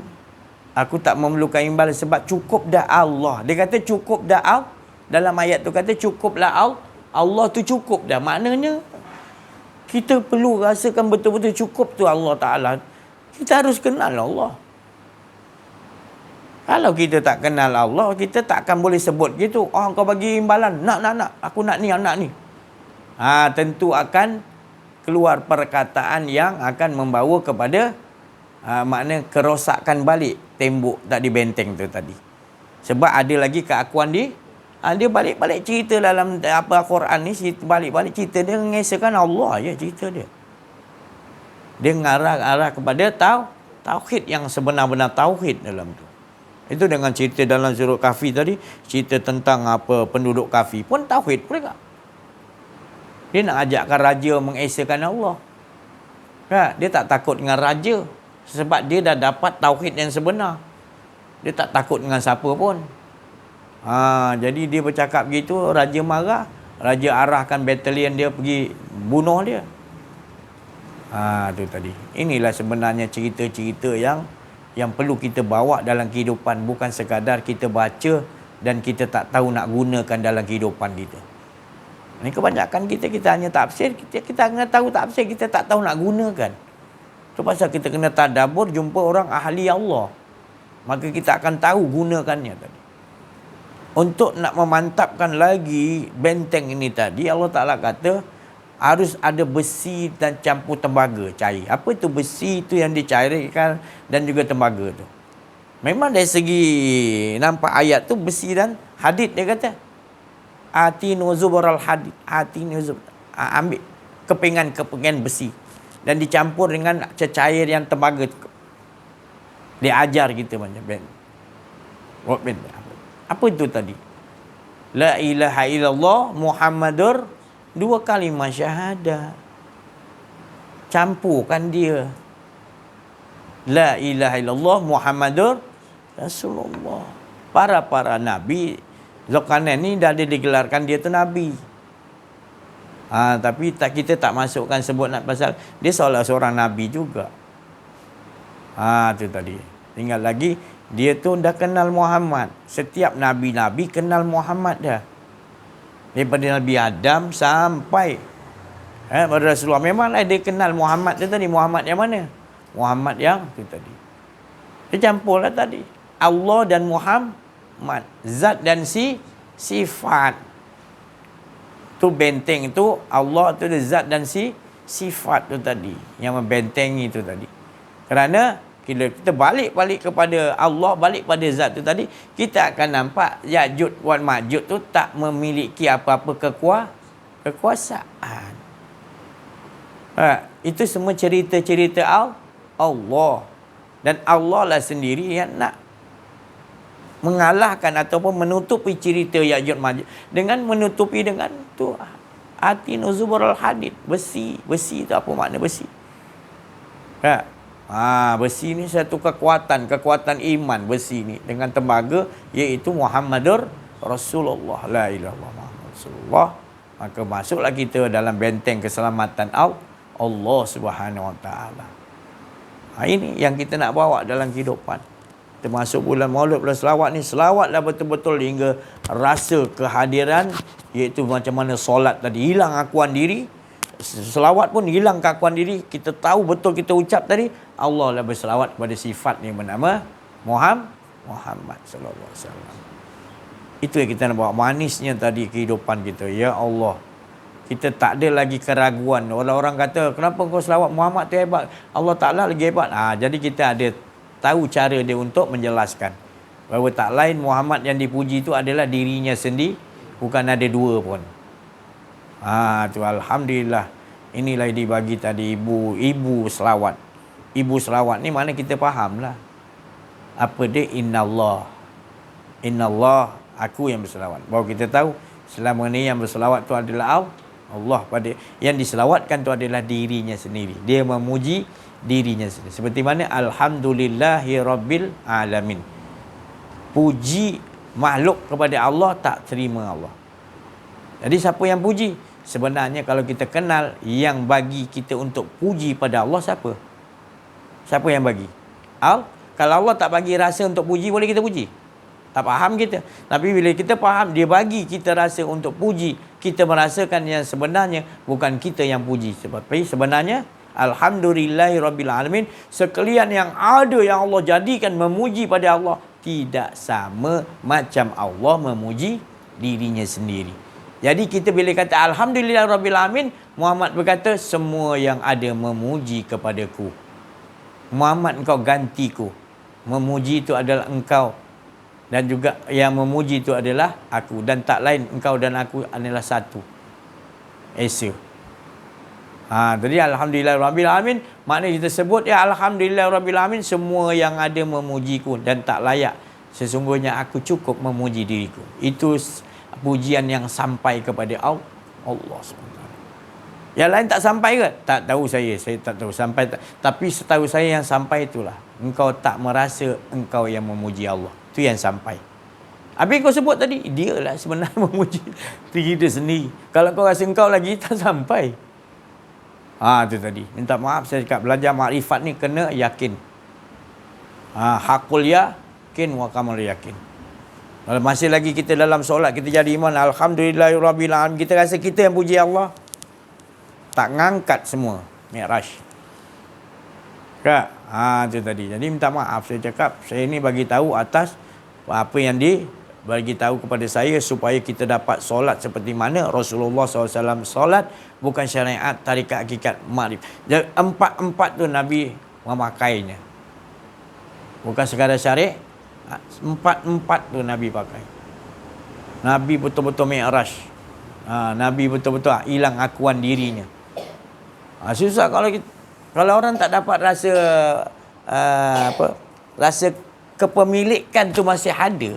aku tak memerlukan imbalan sebab cukup dah Allah. Dia kata cukup dah Allah. Dalam ayat tu kata cukuplah Allah. Allah tu cukup dah. Maknanya kita perlu rasakan betul-betul cukup tu Allah Ta'ala. Kita harus kenal Allah. Kalau kita tak kenal Allah, kita tak akan boleh sebut gitu. Kau bagi imbalan. Nak. Aku nak ni, nak ni. Tentu akan keluar perkataan yang akan membawa kepada makna kerosakan balik tembok tadi, benteng tu tadi. Sebab ada lagi keakuan dia balik-balik cerita dalam Quran ni, balik-balik cerita dia mengesahkan Allah je cerita dia. Dia mengarah kepada tauhid yang sebenar-benar tauhid dalam tu. Itu dengan cerita dalam surah Kahfi tadi, cerita tentang penduduk Kahfi pun tauhid mereka. Dia nak ajakkan raja mengesahkan Allah. Dia tak takut dengan raja sebab dia dah dapat tauhid yang sebenar. Dia tak takut dengan siapa pun. Jadi dia bercakap begitu, raja marah, raja arahkan batalion dia pergi bunuh dia. Tu tadi. Inilah sebenarnya cerita-cerita yang perlu kita bawa dalam kehidupan, bukan sekadar kita baca dan kita tak tahu nak gunakan dalam kehidupan kita. Ini kebanyakan kita hanya tafsir, kita kena tahu tafsir, kita tak tahu nak gunakan. Itu pasal kita kena tadabbur, jumpa orang ahli Allah. Maka kita akan tahu gunakannya tadi. Untuk nak memantapkan lagi benteng ini tadi, Allah Ta'ala kata harus ada besi dan campur tembaga cair. Apa tu besi tu yang dicairkan dan juga tembaga tu? Memang dari segi nampak ayat tu besi dan hadid, dia kata. Atinu zubaral hadid. Ambil kepingan besi dan dicampur dengan cecair yang tembaga. Dia ajar kita macam benteng. Apa itu tadi? La ilaha illallah Muhammadur, 2 kalimah syahadah. Campurkan dia. La ilaha illallah Muhammadur Rasulullah. Para nabi, Zulkarnain ni dah digelarkan dia tu nabi. Tapi kita tak masukkan sebut nak pasal dia seorang nabi juga. Tu tadi. Tinggal lagi dia tu dah kenal Muhammad. Setiap nabi-nabi kenal Muhammad dah. Daripada Nabi Adam sampai pada Rasulullah. Memanglah dia kenal Muhammad tu tadi. Muhammad yang mana? Muhammad yang tu tadi. Dia campurlah tadi. Allah dan Muhammad. Zat dan sifat. Tu benteng tu Allah tu ada zat dan sifat tu tadi. Yang membentengi tu tadi. Kerana kita balik kepada Allah, balik pada zat tu tadi, kita akan nampak Ya'juj wal Ma'juj tu tak memiliki apa-apa kekuasaan. Itu semua cerita-cerita Allah. Dan Allah lah sendiri yang nak mengalahkan ataupun menutupi cerita Ya'juj Ma'juj dengan menutupi dengan tu atin zubarul hadid, besi tu apa makna besi? Besi ni satu kekuatan iman besi ni dengan tembaga, iaitu Muhammadur Rasulullah, la ilaha illallah Muhammad Rasulullah. Maka masuklah kita dalam benteng keselamatan Allah Subhanahu wa taala. Ini yang kita nak bawa dalam kehidupan. Termasuk bulan Maulid, bulan selawat ni, selawatlah betul-betul hingga rasa kehadiran, iaitu macam mana solat tadi hilang akuan diri, selawat pun hilang keakuan diri. Kita tahu betul kita ucap tadi, Allah lah berselawat kepada sifat yang bernama Muhammad sallallahu alaihi wasallam. Itu yang kita nak bawa, manisnya tadi kehidupan kita. Ya Allah, kita tak ada lagi keraguan. Orang-orang kata, kenapa kau selawat Muhammad tu hebat, Allah Ta'ala lagi hebat. Jadi kita ada tahu cara dia untuk menjelaskan bahawa tak lain Muhammad yang dipuji itu adalah dirinya sendiri, bukan ada dua pun. Tu alhamdulillah. Inilah dibagi tadi ibu selawat. Ibu selawat ni mana kita fahamlah. Apa dia? Innallah, aku yang berselawat. Baru kita tahu selama ni yang berselawat tu adalah Allah, pada yang diselawatkan tu adalah dirinya sendiri. Dia memuji dirinya sendiri. Seperti mana alhamdulillahi rabbil alamin. Puji makhluk kepada Allah tak terima Allah. Jadi siapa yang puji? Sebenarnya kalau kita kenal yang bagi kita untuk puji pada Allah siapa? Siapa yang bagi? Kalau Allah tak bagi rasa untuk puji, boleh kita puji? Tak faham kita. Tapi bila kita faham dia bagi kita rasa untuk puji, kita merasakan yang sebenarnya bukan kita yang puji. Tapi sebenarnya alhamdulillahirabbil alamin, sekalian yang ada yang Allah jadikan memuji pada Allah tidak sama macam Allah memuji dirinya sendiri. Jadi kita bila kata alhamdulillahirabbil alamin, Muhammad berkata semua yang ada memuji kepadaku. Muhammad, engkau gantiku. Memuji itu adalah engkau, dan juga yang memuji itu adalah aku, dan tak lain, engkau dan aku adalah satu Esa. Jadi alhamdulillahirabbil alamin, maknanya kita sebut ya alhamdulillahirabbil alamin, semua yang ada memujiku dan tak layak, sesungguhnya aku cukup memuji diriku. Itu pujian yang sampai kepada Allah SWT. Yang lain tak sampai ke? Tak tahu saya tak tahu sampai tapi setahu saya yang sampai itulah engkau tak merasa engkau yang memuji Allah. Itu yang sampai. Habis kau sebut tadi, dia lah sebenarnya memuji diri dia sendiri. Kalau kau rasa engkau lagi tak sampai. Itu tadi. Minta maaf saya cakap, belajar makrifat ni kena yakin. Hakul yakin wa kamal yakin. Kalau masih lagi kita dalam solat, kita jadi iman alhamdulillahirabbil alamin, kita rasa kita yang puji Allah, tak ngangkat semua Mi'raj. Itu tadi. Jadi minta maaf saya cakap, saya ni bagi tahu atas apa yang bagi tahu kepada saya supaya kita dapat solat seperti mana Rasulullah SAW solat, bukan syariat tarikat hakikat makrif. Jadi empat tu Nabi memakainya, bukan sekadar syariat. Empat tu Nabi pakai. Nabi betul-betul Mi'raj. Nabi betul-betul hilang akuan dirinya. Susah kalau orang tak dapat rasa rasa kepemilikan tu masih ada.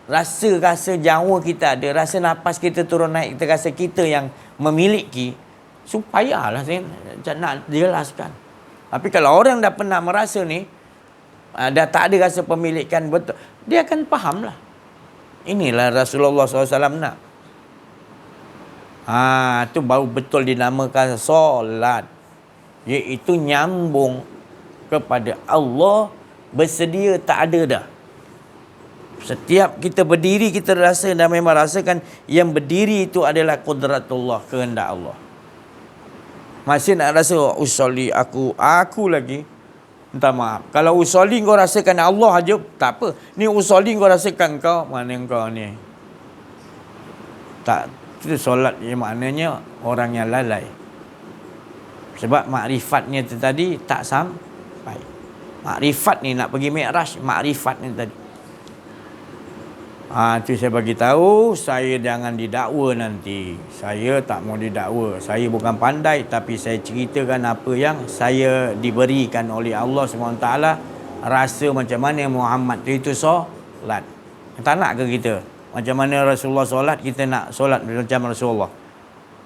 Rasa jawa kita ada, rasa nafas kita turun naik, kita rasa kita yang memiliki. Supayalah saya nak jelaskan. Tapi kalau orang dah pernah merasa ni, dah tak ada rasa pemilikan betul, dia akan faham lah. Inilah Rasulullah SAW nak. Itu baru betul dinamakan solat, iaitu nyambung kepada Allah, bersedia tak ada dah. Setiap kita berdiri, kita rasa dan memang rasakan yang berdiri itu adalah qudratullah, kehendak Allah. Masih nak rasa usolli aku lagi. Minta maaf. Kalau usolli kau rasakan Allah aja, tak apa. Ni usolli kau rasakan kau, mana kau ni? Tak, itu solat yang maknanya orang yang lalai. Sebab makrifat tu tadi tak sampai. Makrifat ni nak pergi Mi'raj, makrifat ni tadi. Tu saya bagi tahu, saya jangan didakwa nanti. Saya tak mau didakwa. Saya bukan pandai, tapi saya ceritakan apa yang saya diberikan oleh Allah SWT. Rasa macam mana Muhammad itu solat. Tak nak ke kita? Macam mana Rasulullah solat, kita nak solat macam Rasulullah.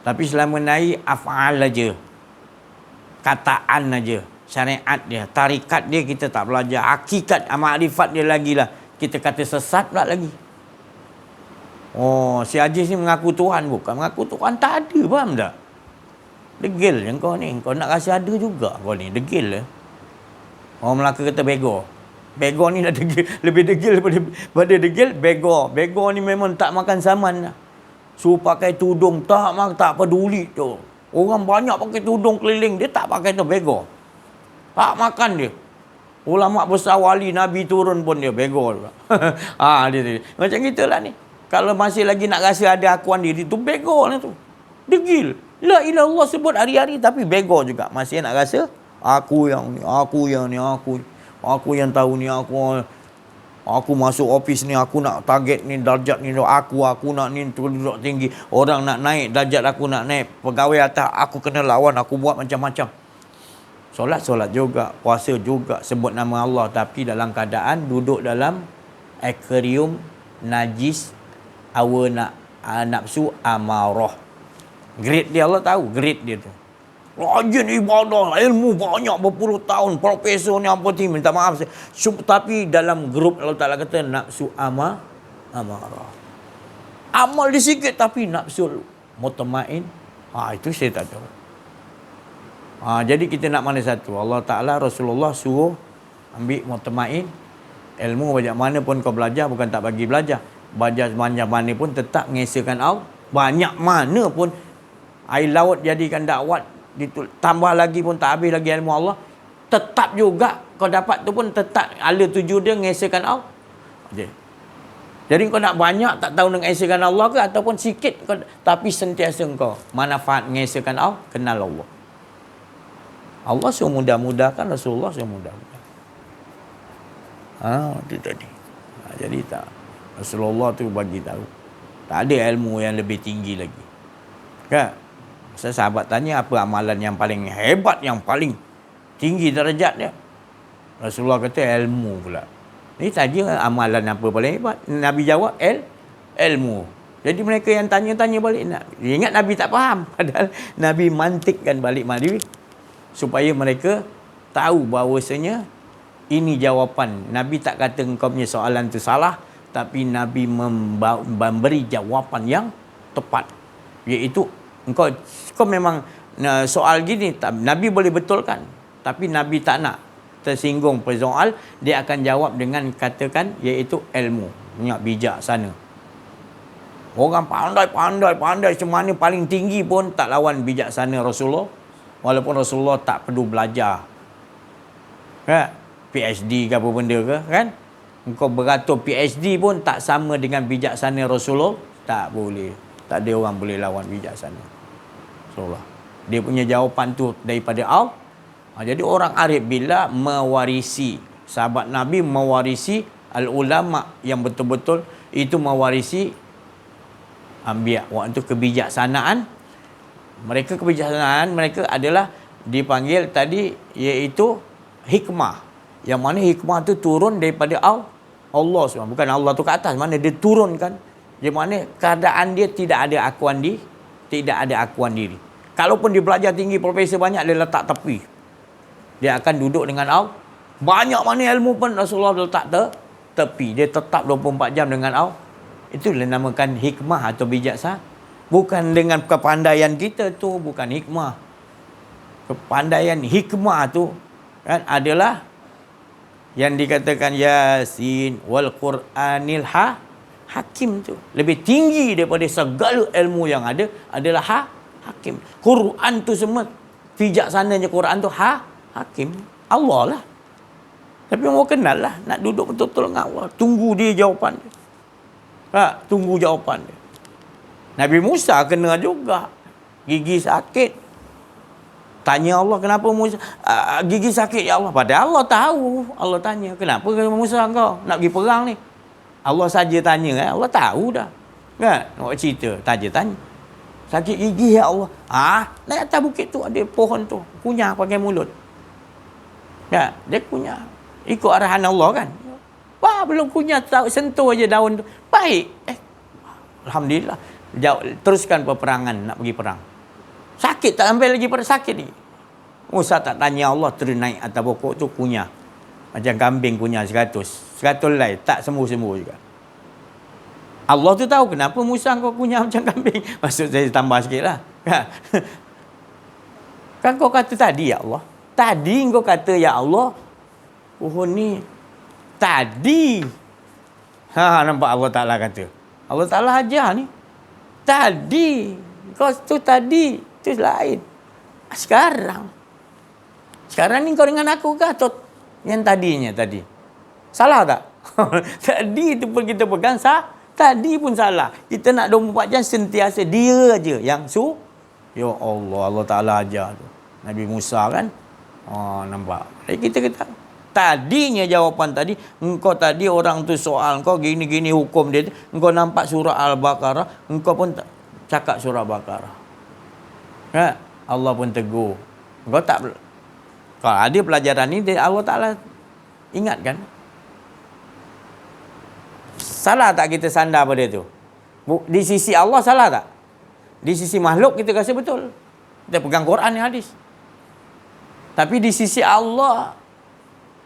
Tapi selama naik af'al aja. Kataan aja. Syariat dia, tarikat dia kita tak belajar. Hakikat, makrifat dia lagi lah. Kita kata sesat pula lagi. Oh, si Aziz ni mengaku Tuhan, bukan mengaku Tuhan, tak ada, faham tak? Degil je kau ni. Kau nak rasa ada juga kau ni. Degil lah. Orang Melaka kata bego. Bego ni dah degil. Lebih degil daripada degil. Bego. Bego ni memang tak makan saman lah. Suruh pakai tudung. Tak peduli tu. Orang banyak pakai tudung keliling. Dia tak pakai tu. Bego. Tak makan dia. Ulama besar wali Nabi turun pun dia. Bego juga. Dia. Macam gitulah ni. Kalau masih lagi nak rasa ada akuan diri tu, bego lah tu. Degil. La ilah Allah sebut hari-hari tapi bego juga. Masih nak rasa aku yang ni, aku yang tahu ni, aku masuk office ni, aku nak target ni, darjat ni, aku nak ni duduk tinggi. Orang nak naik darjat, aku nak naik. Pegawai atas aku kena lawan, aku buat macam-macam. Solat juga, puasa juga, sebut nama Allah tapi dalam keadaan duduk dalam akuarium najis awa nafsu amarah. Grade dia Allah tahu, grade dia tu. Rajin ibadah, ilmu banyak berpuluh tahun, profesor ni apa ni, minta maaf. Tapi dalam grup Allah Ta'ala kata nafsu amarah. Amal dia sikit tapi nafsu mutmain. Itu saya tak tahu. Jadi kita nak mana satu? Allah Ta'ala, Rasulullah suruh ambil mutmain. Ilmu banyak mana pun kau belajar, bukan tak bagi belajar. Belajar banyak mana pun tetap mengesahkan Allah. Banyak mana pun air laut jadikan dakwat, tambah lagi pun tak habis lagi ilmu Allah. Tetap juga kau dapat tu pun tetap ala tuju dia mengesahkan Allah. Jadi kau nak banyak tak tahu nak mengesahkan Allah ke ataupun sikit kau, tapi sentiasa kau manfaat mengesahkan Allah, kenal Allah. Allah suruh mudah-mudahkan, Rasulullah suruh mudah-mudahkan. Itu tadi. Jadi tak, Rasulullah tu bagi tahu tak ada ilmu yang lebih tinggi lagi. Kan? Sahabat tanya apa amalan yang paling hebat, yang paling tinggi darjat dia. Rasulullah kata ilmu pula. Ni tanya amalan apa paling hebat. Nabi jawab ilmu. Jadi mereka yang tanya-tanya balik, ingat Nabi tak faham. Padahal Nabi mantikkan balik Nabi supaya mereka tahu bahawasanya ini jawapan. Nabi tak kata engkau punya soalan tu salah, tapi Nabi memberi jawapan yang tepat. Iaitu engkau memang soal gini, Nabi boleh betulkan, tapi Nabi tak nak tersinggung persoal, dia akan jawab dengan katakan iaitu ilmu, banyak bijaksana. Orang pandai semana paling tinggi pun tak lawan bijaksana Rasulullah, walaupun Rasulullah tak perlu belajar. Kan? PhD ke apa benda ke, kan? Engkau beratur PhD pun tak sama dengan bijaksana Rasulullah, tak boleh. Tak ada orang boleh lawan bijaksana Rasulullah. Dia punya jawapan tu daripada Allah. Jadi orang arif bila mewarisi, sahabat Nabi mewarisi al-ulama yang betul-betul itu mewarisi anbiya. Waktu kebijaksanaan mereka adalah dipanggil tadi iaitu hikmah. Yang mana hikmah tu turun daripada Allah SWT. Bukan Allah tu ke atas, mana dia turunkan. Di mana keadaan dia tidak ada akuan diri. Kalaupun dia belajar tinggi, profesor banyak, dia letak tepi. Dia akan duduk dengan Allah. Banyak mana ilmu pun Rasulullah letak tepi. Dia tetap 24 jam dengan Allah. Itu dinamakan hikmah atau bijaksana. Bukan dengan kepandaian kita tu, bukan hikmah. Kepandaian hikmah tu kan adalah yang dikatakan Yasin wal Quranil Hakim tu. Lebih tinggi daripada segala ilmu yang ada adalah Hakim. Quran tu semua bijaksananya Quran tu Hakim. Allah lah. Tapi mau kenal lah. Nak duduk betul-betul dengan Allah. Tunggu dia jawapan dia. Tunggu jawapan dia. Nabi Musa kena juga. Gigi sakit. Tanya Allah, kenapa Musa gigi sakit ya Allah? Padahal Allah tahu. Allah tanya, kenapa Musa kau nak pergi perang ni? Allah saja tanya, Allah tahu dah. Kan? Nak cerita, tanya. Sakit gigi ya Allah. Naik atas bukit tu ada pohon tu. Kunyah pakai mulut. Ya, dia kunyah. Ikut arahan Allah kan. Wah, belum kunyah sentuh aja daun tu. Baik. Alhamdulillah. Teruskan peperangan nak pergi perang. Sakit tak sampai lagi pada sakit ni. Musa tak tanya Allah, terus naik atas pokok tu kunyah. Macam kambing kunyah 100. 100 lai, tak sembuh-sembuh juga. Allah tu tahu kenapa Musa kau kunyah macam kambing. Maksud saya tambah sikit lah. Kan kau kata tadi ya Allah. Tadi kau kata ya Allah. Pohon ni. Tadi. Nampak Allah Ta'ala kata. Allah Ta'ala ajar ni. Tadi. Kau tu tadi. Itu lain. Sekarang ni kau dengan aku ke atau yang tadinya tadi? Salah tak? Tadi tu pun kita pegang tadi pun salah. Kita nak 24 jam sentiasa dia aja yang ya Allah, Allah Ta'ala ajar tu. Nabi Musa kan? Nampak. Jadi kita kata tadinya jawapan tadi, engkau tadi orang tu soal engkau gini-gini hukum dia. Engkau nampak surah Al-Baqarah, engkau pun cakap surah Al-Baqarah. Allah pun tegur. Engkau tak. Kalau ada pelajaran ni, Allah Ta'ala ingatkan. Salah tak kita sandar pada tu? Di sisi Allah salah tak? Di sisi makhluk kita rasa betul. Kita pegang Quran dan hadis. Tapi di sisi Allah,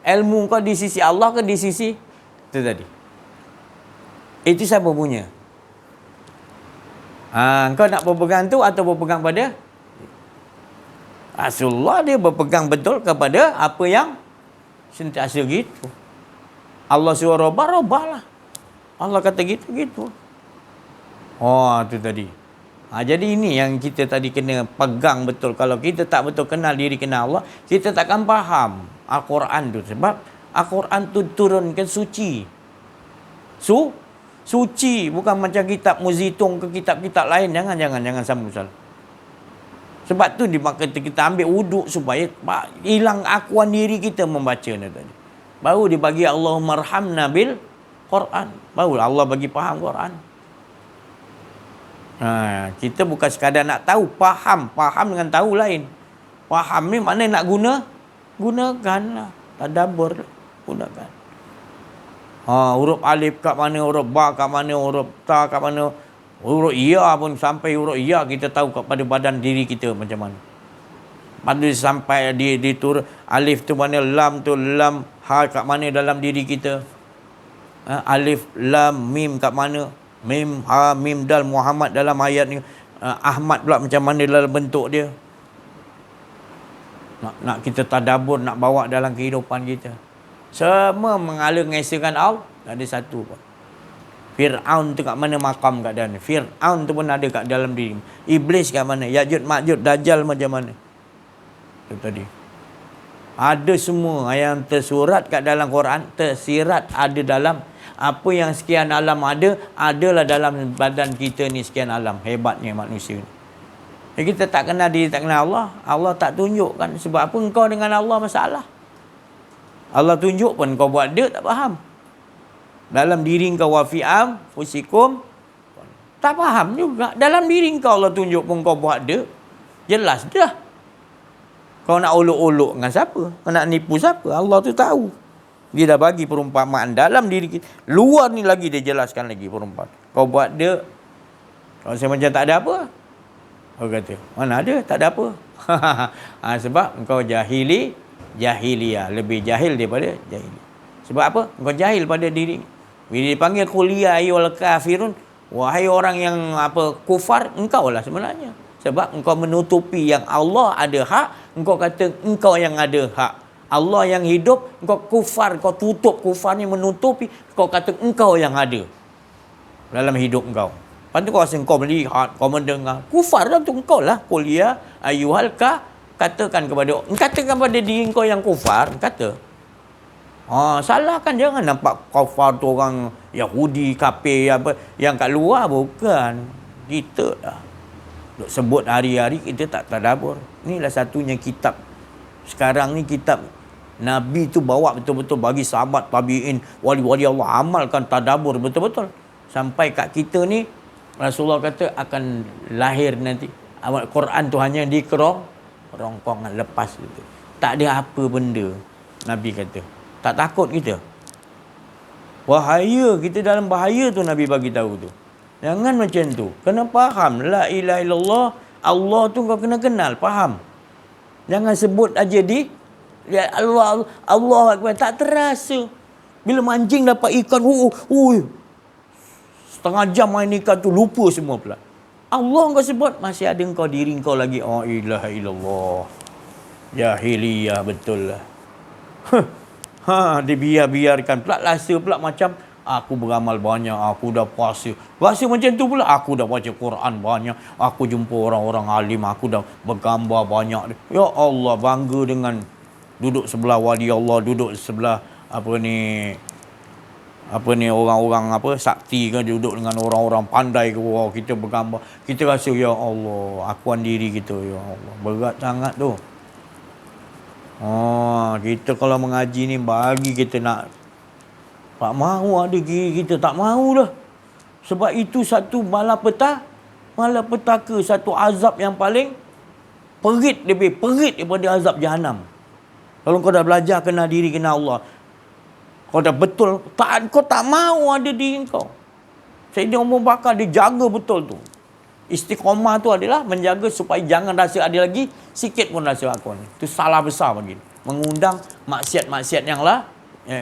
ilmu kau di sisi Allah ke di sisi itu tadi? Itu siapa punya? Kau nak berpegang tu atau berpegang pada Rasulullah? Dia berpegang betul kepada apa yang sentiasa gitu. Allah suruh robah lah. Allah kata gitu. Tu tadi. Jadi ini yang kita tadi kena pegang betul. Kalau kita tak betul kenal diri, kenal Allah, kita takkan faham Al-Quran tu. Sebab Al-Quran tu turunkan suci. Suci. Bukan macam kitab Muzitung ke kitab-kitab lain. Jangan sama salah. Sebab tu kita ambil wuduk supaya hilang akuan diri kita membaca ni tadi. Baru dibagi Allahumma arhamna bil Quran. Baru Allah bagi faham Quran. Kita bukan sekadar nak tahu, faham dengan tahu lain. Faham ni mana nak gunakanlah. Tadabbur gunakan. Huruf alif kat mana, huruf ba kat mana, huruf ta kat mana, huruf ya pun sampai huruf ya kita tahu pada badan diri kita macam mana. Pada sampai di tur alif tu mana, lam tu lam ha kat mana dalam diri kita. Alif lam mim kat mana, mim ha mim dal Muhammad dalam ayat ni. Ahmad pula macam mana dalam bentuk dia. Nak kita tadabbur, nak bawa dalam kehidupan kita. Semua mengalir ngesahkan Allah. Tak ada satu pun. Fir'aun tu kat mana makam kat dalam. Fir'aun tu pun ada kat dalam diri. Iblis kat mana. Ya'jud Ma'jud Dajjal macam mana. Itu tadi. Ada semua yang tersurat kat dalam Quran. Tersirat ada dalam. Apa yang sekian alam ada. Adalah dalam badan kita ni sekian alam. Hebatnya manusia ni. Jadi kita tak kenal diri, tak kenal Allah. Allah tak tunjukkan. Sebab apa engkau dengan Allah masalah. Allah tunjuk pun kau buat dia tak faham. Dalam diri kau wafi'am fusikum tak faham juga. Dalam diri kau Allah tunjuk pun kau buat dia. Jelas dah. Kau nak olok-olok dengan siapa? Kau nak nipu siapa? Allah tu tahu. Dia dah bagi perumpamaan dalam diri kita. Luar ni lagi dia jelaskan lagi perumpamaan. Kau buat dia. Kalau saya macam tak ada apa. Kau kata, mana ada? Tak ada apa. Sebab kau jahiliyah. Lebih jahil daripada jahili. Sebab apa? Kau jahil pada diri. Bila dipanggil kuliah ayyuhal kafirun, wahai orang yang kufar, engkau lah sebenarnya. Sebab engkau menutupi yang Allah ada hak, engkau kata engkau yang ada hak. Allah yang hidup, engkau kufar, kau tutup kufar ni menutupi, kau kata engkau yang ada dalam hidup engkau. Lepas tu kau rasa engkau melihat, kau mendengar. Kufar lah tu engkau lah. Kuliah ayyuhal katakan kepada diri engkau yang kufar, kata. Salahkan, jangan nampak kafar tu orang Yahudi, kafir apa yang kat luar, bukan. Kita dah duk sebut hari-hari kita tak tadabbur. Inilah satunya kitab. Sekarang ni kitab Nabi tu bawa betul-betul bagi sahabat tabi'in, wali-wali Allah amalkan tadabbur betul-betul. Sampai kat kita ni Rasulullah kata akan lahir nanti Quran tu hanya di kerongkongan lepas itu. Tak ada apa benda. Nabi kata. Tak takut kita. Bahaya, kita dalam bahaya tu Nabi bagi tahu tu. Jangan macam tu. Kena faham la ilaha illallah, Allah tu kau kena kenal, faham. Jangan sebut aja ya Allah, Allah Akbar, tak terasa. Bila mancing dapat ikan, setengah jam main ikan tu lupa semua pula. Allah kau sebut, masih ada kau diri kau lagi. La ilaha illallah. Jahiliyah betul lah. Dibiarkan pula, rasa pula macam aku beramal banyak, aku dah puasa. Rasa macam tu pula, aku dah baca Quran banyak, aku jumpa orang-orang alim, aku dah bergambar banyak. Ya Allah, bangga dengan duduk sebelah wali Allah, duduk sebelah orang-orang sakti kan, duduk dengan orang-orang pandai ke, kita bergambar. Kita rasa ya Allah, akuan diri kita, ya Allah. Berat sangat tu. Kita kalau mengaji ni bagi kita nak, tak mahu ada diri kita, tak mahulah. Sebab itu satu malapetaka, satu azab yang paling perit, lebih perit daripada azab Jahannam. Kalau kau dah belajar kenal diri, kenal Allah, kau dah betul, kau tak mahu ada diri kau. Sayyidina Abu Bakar dia jaga betul tu. Istiqamah tu adalah menjaga supaya jangan rasa ada lagi sikit pun rasa aku ni. Itu salah besar bagi. Mengundang maksiat-maksiat yang lah,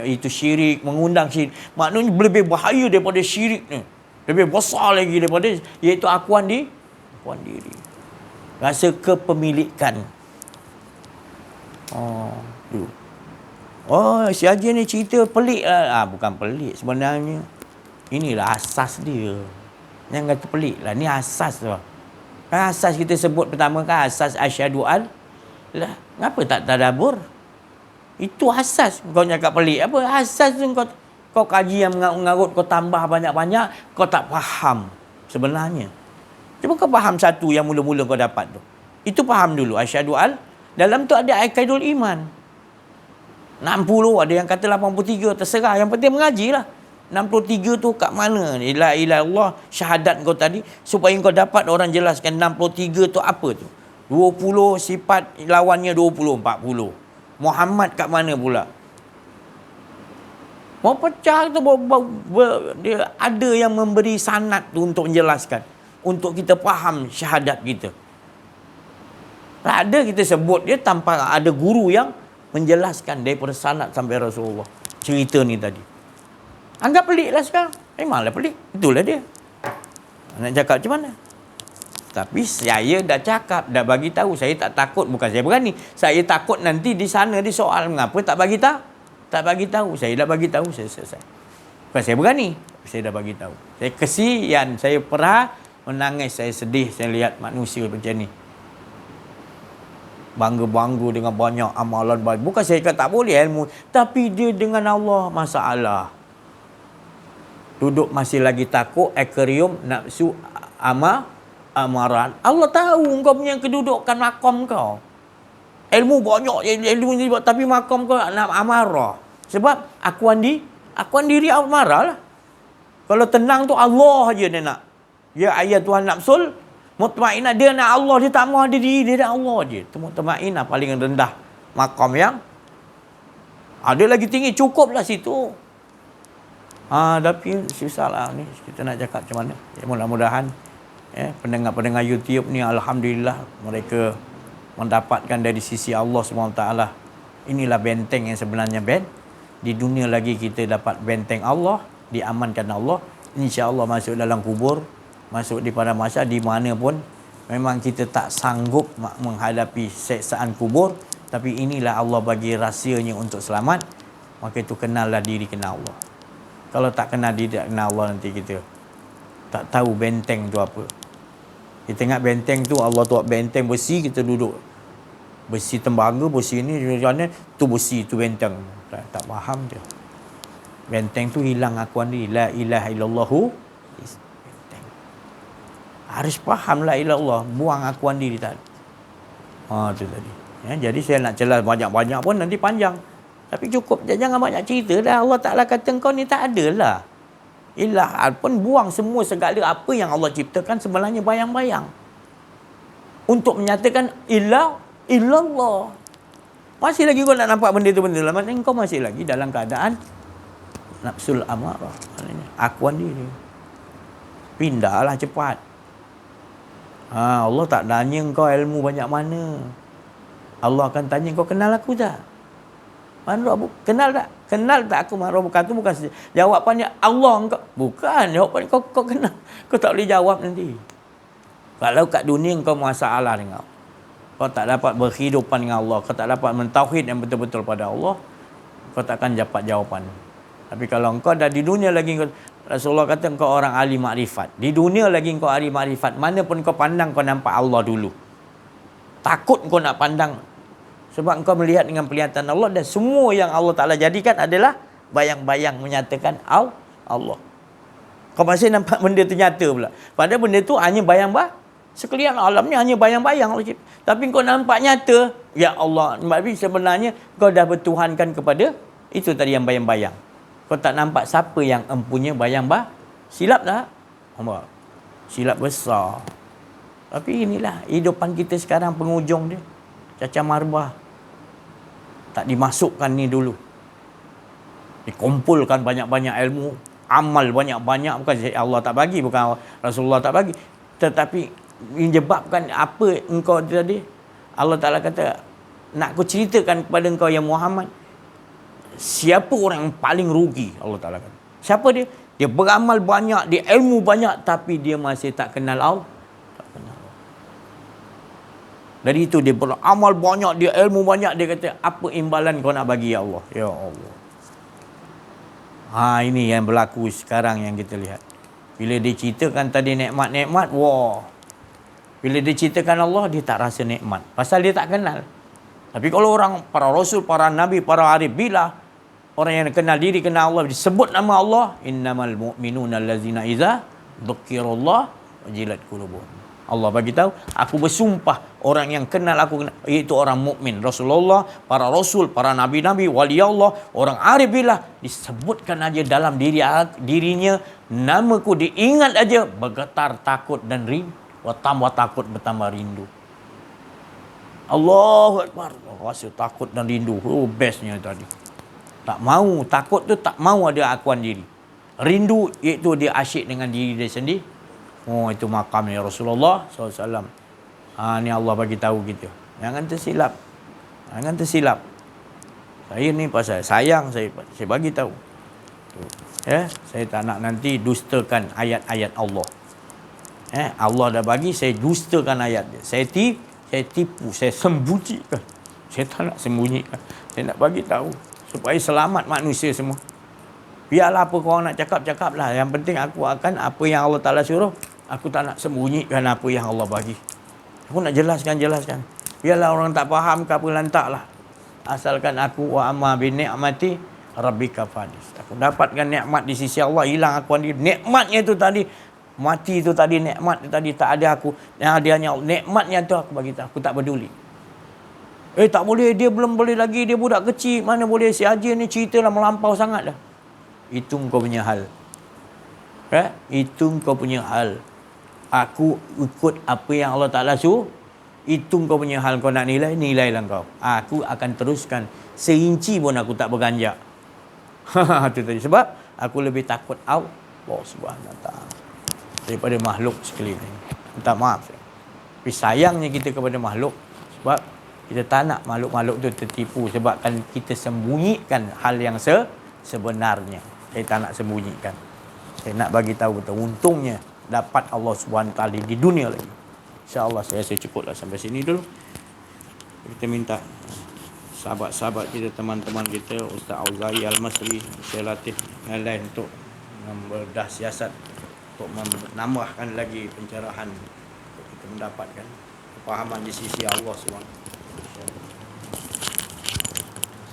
itu syirik, mengundang syirik. Maknanya lebih bahaya daripada syirik ni. Lebih besar lagi daripada, iaitu akuan diri. Rasa kepemilikan. Si Haji ni cerita pelik lah. Bukan pelik sebenarnya. Inilah asas dia. Jangan kata pelik lah. Ni asas tu. Kan asas kita sebut pertama kan, asas asyhadu an lah. Kenapa tak tadabbur? Itu asas. Kau cakap pelik apa? Asas tu kau kaji yang mengarut, kau tambah banyak-banyak, kau tak faham sebenarnya. Cuba kau faham satu yang mula-mula kau dapat tu. Itu faham dulu. Asyhadu an. Dalam tu ada akaidul iman. 60, ada yang kata 83, terserah. Yang penting mengajilah. 63 tu kat mana? La ilaha illallah, syahadat kau tadi, supaya kau dapat orang jelaskan 63 tu apa tu. 20 sifat lawannya 20, 40. Muhammad kat mana pula? Mau pecah tu, dia ada yang memberi sanad tu untuk menjelaskan, untuk kita faham syahadat kita. Tak ada kita sebut dia tanpa ada guru yang menjelaskan daripada sanad sampai Rasulullah. Cerita ni tadi. Anggap pelik lah sekarang. Memanglah pelik. Itulah dia. Nak cakap macam mana? Tapi saya dah cakap, dah bagi tahu. Saya tak takut, bukan saya berani. Saya takut nanti di sana di soal mengapa tak bagi tahu. Tak bagi tahu. Saya dah bagi tahu, saya selesai. Bukan saya berani. Saya dah bagi tahu. Saya kesian, saya perah, menangis, saya sedih, saya lihat manusia macam ni. Bangga-bangga dengan banyak amalan baik. Bukan saya kata tak boleh ilmu, tapi dia dengan Allah masalah. Duduk masih lagi takut, akarium, nafsu, amaran. Allah tahu kau punya kedudukan makam kau. Ilmu banyak, ilmu ni, tapi makam kau nak amarah. Sebab akuan diri amarah lah. Kalau tenang tu Allah je dia nak. Ya ayat Tuhan nafsul mutmainah, dia nak Allah, dia tak mahu ada diri, dia nak Allah je. Itu mutmainah paling rendah makam yang ada lagi tinggi, cukuplah situ. Tapi susahlah ni kita nak cakap macam mana. Ya, mudah-mudahan pendengar-pendengar YouTube ni alhamdulillah mereka mendapatkan dari sisi Allah SWT. Inilah benteng yang sebenarnya di dunia lagi kita dapat benteng Allah, diamankan Allah. Insya-Allah masuk dalam kubur, masuk di pada masa di mana pun memang kita tak sanggup menghadapi seksaan kubur, tapi inilah Allah bagi rahsianya untuk selamat. Maka itu kenallah diri, kenal Allah. Kalau tak kenal diri, tak kenal Allah, nanti kita tak tahu benteng tu apa. Kita ingat benteng tu Allah tu benteng besi, kita duduk Besi tembaga, besi ni macam mana, tu besi, tu benteng. Tak faham dia. Benteng tu hilang akuan dia. La ilaha illallahu benteng. Harus faham la ilaha illallah, buang akuan diri tadi. Tu tadi. Jadi saya nak celah banyak-banyak pun nanti panjang. Tapi cukup, jangan banyak cerita dah. Allah Ta'ala kata kau ni tak ada lah. Ilah pun buang semua segala apa yang Allah ciptakan sebenarnya bayang-bayang. Untuk menyatakan illallah. Masih lagi kau nak nampak benda tu benda lah. Maksudnya kau masih lagi dalam keadaan nafsul amarah. Akuan diri. Pindahlah cepat. Allah tak tanya kau ilmu banyak mana. Allah akan tanya kau kenal aku tak? Kenal tak? Kenal tak aku Rabbuk? Itu bukan jawapannya Allah engkau. Bukan jawapan kau kenal. Kau tak boleh jawab nanti. Kalau kat dunia kau masalah dengan Allah, kau tak dapat berhidupan dengan Allah, kau tak dapat mentauhid yang betul-betul pada Allah, kau takkan dapat jawapan. Tapi kalau engkau dah di dunia lagi, Rasulullah kata engkau orang ahli makrifat. Di dunia lagi engkau ahli makrifat. Mana pun kau pandang, kau nampak Allah dulu. Takut kau nak pandang. Sebab engkau melihat dengan penglihatan Allah, dan semua yang Allah Ta'ala jadikan adalah bayang-bayang menyatakan Allah. Kau masih nampak benda tu nyata pula. Padahal benda tu hanya bayang-bayang. Sekalian alam ni hanya bayang-bayang. Tapi kau nampak nyata, ya Allah. Tapi sebenarnya kau dah bertuhankan kepada itu tadi yang bayang-bayang. Kau tak nampak siapa yang empunya bayang-bayang. Silap tak? Silap besar. Tapi inilah hidupan kita sekarang, penghujung dia. Cacah marbah. Tak dimasukkan ni dulu. Dikumpulkan banyak-banyak ilmu. Amal banyak-banyak. Bukan Allah tak bagi. Bukan Rasulullah tak bagi. Tetapi menyebabkan apa engkau tadi. Allah Ta'ala kata, nak aku ceritakan kepada engkau ya Muhammad, siapa orang yang paling rugi. Allah Ta'ala kata, siapa dia? Dia beramal banyak, dia ilmu banyak, tapi dia masih tak kenal Allah. Dari itu dia beramal banyak, dia ilmu banyak, dia kata, apa imbalan kau nak bagi ya Allah? Ya Allah. Ini yang berlaku sekarang yang kita lihat. Bila dia ceritakan tadi nikmat-nikmat, wah. Bila dia ceritakan Allah, dia tak rasa nikmat. Pasal dia tak kenal. Tapi kalau orang, para rasul, para nabi, para arif, bila orang yang kenal diri, kenal Allah, disebut nama Allah, innamal mu'minuna allazina iza dzukirallah wajilat qulubuhum. Allah bagi tahu, aku bersumpah orang yang kenal aku, iaitu orang mukmin. Rasulullah, para rasul, para nabi-nabi, wali Allah, orang arif billah, disebutkan aja dalam dirinya namaku, diingat aja, bergetar takut dan rindu. Bertambah takut, bertambah rindu. Allahu Akbar. Rasa takut dan rindu. Bestnya tadi. Tak mau, takut tu tak mau ada akuan diri. Rindu iaitu dia asyik dengan diri dia sendiri. Itu makamnya Rasulullah SAW. Ni Allah bagi tahu kita. Jangan tersilap. Jangan tersilap. Saya ni pasal sayang, saya bagi tahu. Saya tak nak nanti dustakan ayat-ayat Allah. Allah dah bagi, saya dustakan ayat dia. Saya tipu, saya sembunyikan. Saya tak nak sembunyikan. Saya nak bagi tahu supaya selamat manusia semua. Biarlah apa korang nak cakap lah. Yang penting aku akan apa yang Allah Ta'ala suruh. Aku tak nak sembunyikan apa yang Allah bagi. Aku nak jelaskan. Biarlah orang tak faham ke apa, lantaklah. Asalkan aku wa amma bi ni'mati rabbika fadis. Aku dapatkan nikmat di sisi Allah, hilang aku sendiri. Nikmatnya itu tadi, mati itu tadi, nikmat itu tadi tak ada aku. Yang ada hanya Allah. Nikmatnya itu aku bagi tahu. Aku tak peduli. Tak boleh, dia belum boleh lagi, dia budak kecil. Mana boleh, si Haji ni cerita lah melampau sangat dah. Itu kau punya hal. Itu kau punya hal. Aku ikut apa yang Allah Ta'ala suruh. Itu kau punya hal. Kau nak nilai, nilailah kau. Aku akan teruskan. Seinci pun aku tak berganjak. Itu tadi. Sebab aku lebih takut Allah Subhanahu Wa Ta'ala daripada makhluk sekeliling. Minta maaf. Tapi sayangnya kita kepada makhluk. Sebab kita tak nak makhluk-makhluk tu tertipu. Sebabkan kita sembunyikan hal yang sebenarnya. Saya tak nak sembunyikan. Saya nak bagi tahu betul. Untungnya dapat Allah SWT di dunia lagi. InsyaAllah saya rasa cukuplah sampai sini dulu. Kita minta sahabat-sahabat kita, teman-teman kita, Ustaz Auza'i Al-Masri, Syekh Latif yang lain untuk membedah siasat, untuk menambahkan lagi pencerahan untuk kita mendapatkan kefahaman di sisi Allah SWT.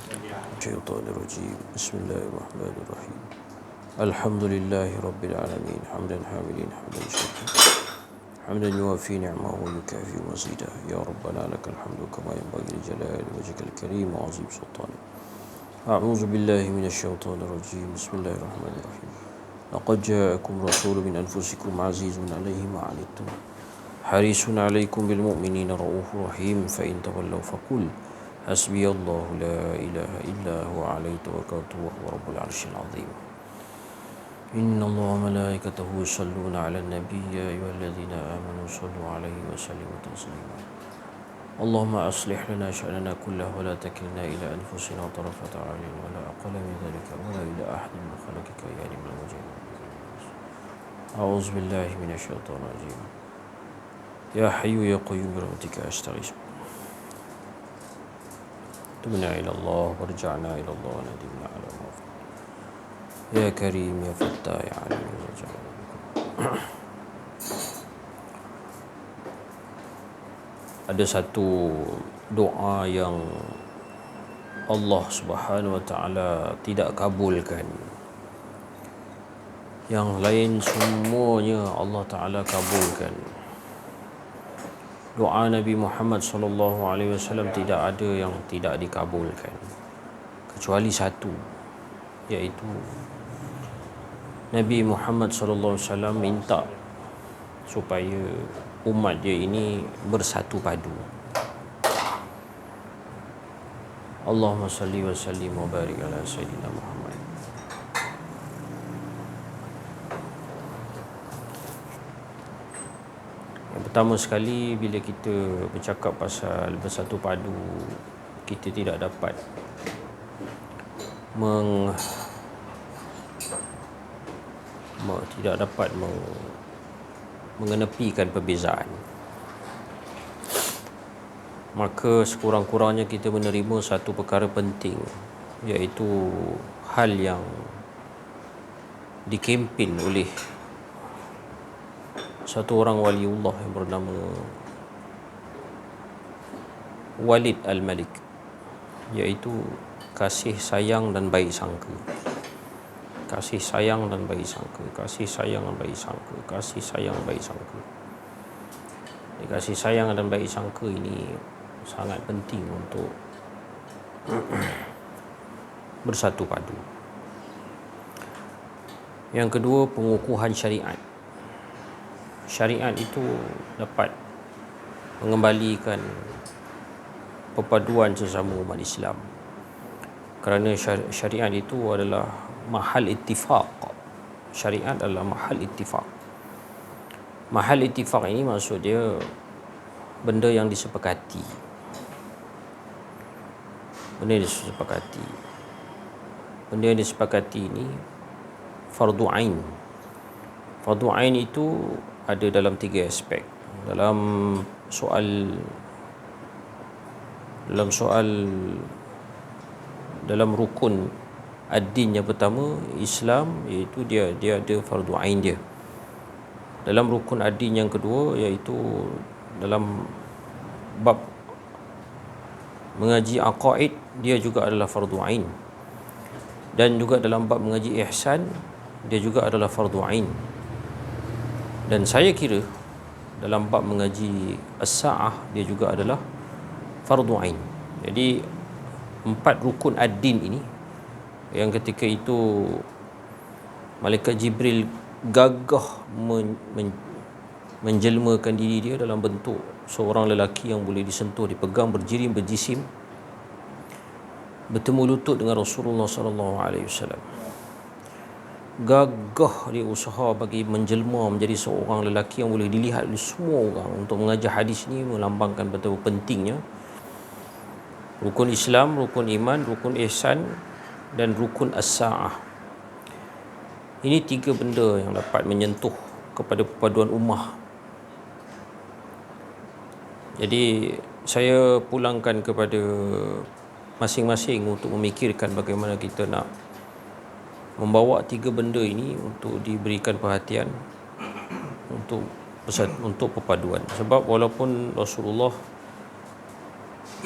الشيطان الرجيم بسم الله الرحمن الرحيم الحمد لله رب العالمين حمدا حامدين حمدا شاكرا حمدا يوافي نعمه ويكافئ مزيدا يا ربنا لك الحمد كما ينبغي لجلال وجهك الكريم وعظيم سلطانك أعوذ بالله من الشيطان الرجيم بسم الله الرحمن الرحيم لقد جاءكم رسول من أنفسكم عزيز عليه ما عنتم حريص عليكم بالمؤمنين رؤوف رحيم فإن تولوا فقل حسبي الله لا إله إلا هو عليه توكلت وهو رب العرش العظيم إن الله وملائكته يصلون على النبي يا أيها الذين آمنوا صلوا عليه وسلموا تسليما اللهم أصلح لنا شأننا كله ولا تكلنا إلى أنفسنا طرفة عين ولا أقل من ذلك ولا إلى أحد من خلقك يا علم الوجه أعوذ بالله من الشيطان الرجيم يا حي يا قيوم برحمتك أستغيث تبنا إلى الله ورجعنا إلى الله وندمنا على ما فعلنا يا كريم يا فتاح يا عليم يا جلال Ada satu doa yang Allah Subhanahu Wa Taala tidak kabulkan. Yang lain semuanya Allah Taala kabulkan. Doa Nabi Muhammad sallallahu alaihi wasallam tidak ada yang tidak dikabulkan kecuali satu, iaitu Nabi Muhammad sallallahu alaihi wasallam minta supaya umat dia ini bersatu padu. Allahumma salli wa sallim wa barik ala sayyidina Muhammad. Yang pertama sekali, bila kita bercakap pasal bersatu padu, kita tidak dapat mengenepikan perbezaan. Maka sekurang-kurangnya kita menerima satu perkara penting, iaitu hal yang dikempen oleh satu orang waliullah yang bernama Walid Al-Malik, iaitu kasih sayang dan baik sangka. Kasih sayang dan baik sangka, kasih sayang dan baik sangka, kasih sayang dan baik sangka. Kasih sayang dan baik sangka ini sangat penting untuk bersatu padu. Yang kedua, pengukuhan syariat. Syariat itu dapat mengembalikan perpaduan sesama umat Islam. Kerana syariat itu adalah mahal ittifaq. Syariat adalah mahal ittifaq. Mahal ittifaq ini maksud dia benda yang disepakati. Benda yang disepakati. Benda yang disepakati ini fardu ain. Fardu ain itu ada dalam 3 aspek. Dalam rukun ad-din yang pertama, Islam, iaitu dia ada fardu ain dia. Dalam rukun ad-din yang kedua, iaitu dalam bab mengaji aqaid, dia juga adalah fardu ain. Dan juga dalam bab mengaji ihsan, dia juga adalah fardu ain. Dan saya kira dalam bab mengaji as-sa'ah, dia juga adalah fardu ain. Jadi 4 rukun ad-din ini, yang ketika itu Malaikat Jibril gagah menjelmakan diri dia dalam bentuk seorang lelaki yang boleh disentuh, dipegang, berjirim, berjisim, bertemu lutut dengan Rasulullah sallallahu alaihi wasallam. Gagah dia usaha bagi menjelma menjadi seorang lelaki yang boleh dilihat oleh semua orang. Untuk mengajar hadis ni melambangkan betapa pentingnya rukun Islam, rukun iman, rukun ihsan dan rukun as-sa'ah. Ini 3 benda yang dapat menyentuh kepada perpaduan ummah. Jadi saya pulangkan kepada masing-masing untuk memikirkan bagaimana kita nak membawa 3 benda ini untuk diberikan perhatian untuk perpaduan. Sebab walaupun Rasulullah,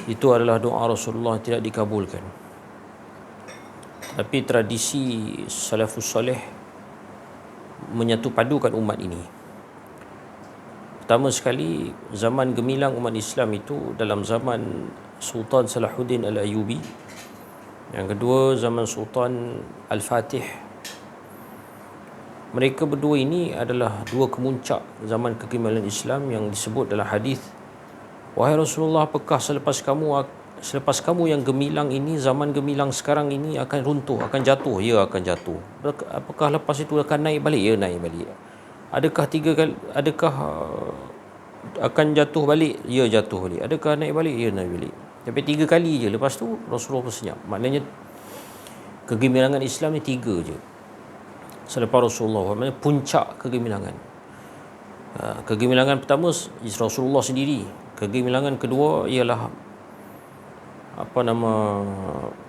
itu adalah doa Rasulullah tidak dikabulkan, Tapi tradisi salafus soleh menyatu padukan umat ini. Pertama sekali, zaman gemilang umat Islam itu dalam zaman Sultan Salahuddin Al-Ayyubi. Yang kedua, zaman Sultan Al-Fatih. Mereka berdua ini adalah dua kemuncak zaman kegemilangan Islam yang disebut dalam hadis, wahai Rasulullah, apakah selepas kamu yang gemilang ini, zaman gemilang sekarang ini akan runtuh, akan jatuh? Ya, akan jatuh. Apakah lepas itu akan naik balik? Ya, naik balik. Adakah akan jatuh balik? Ya, jatuh balik. Adakah naik balik? Ya, naik balik. Tapi 3 kali je. Lepas tu Rasulullah bersenyap. Maknanya kegemilangan Islam ni 3 je selepas Rasulullah. Maknanya puncak kegemilangan. Kegemilangan pertama Rasulullah sendiri. Kegemilangan kedua ialah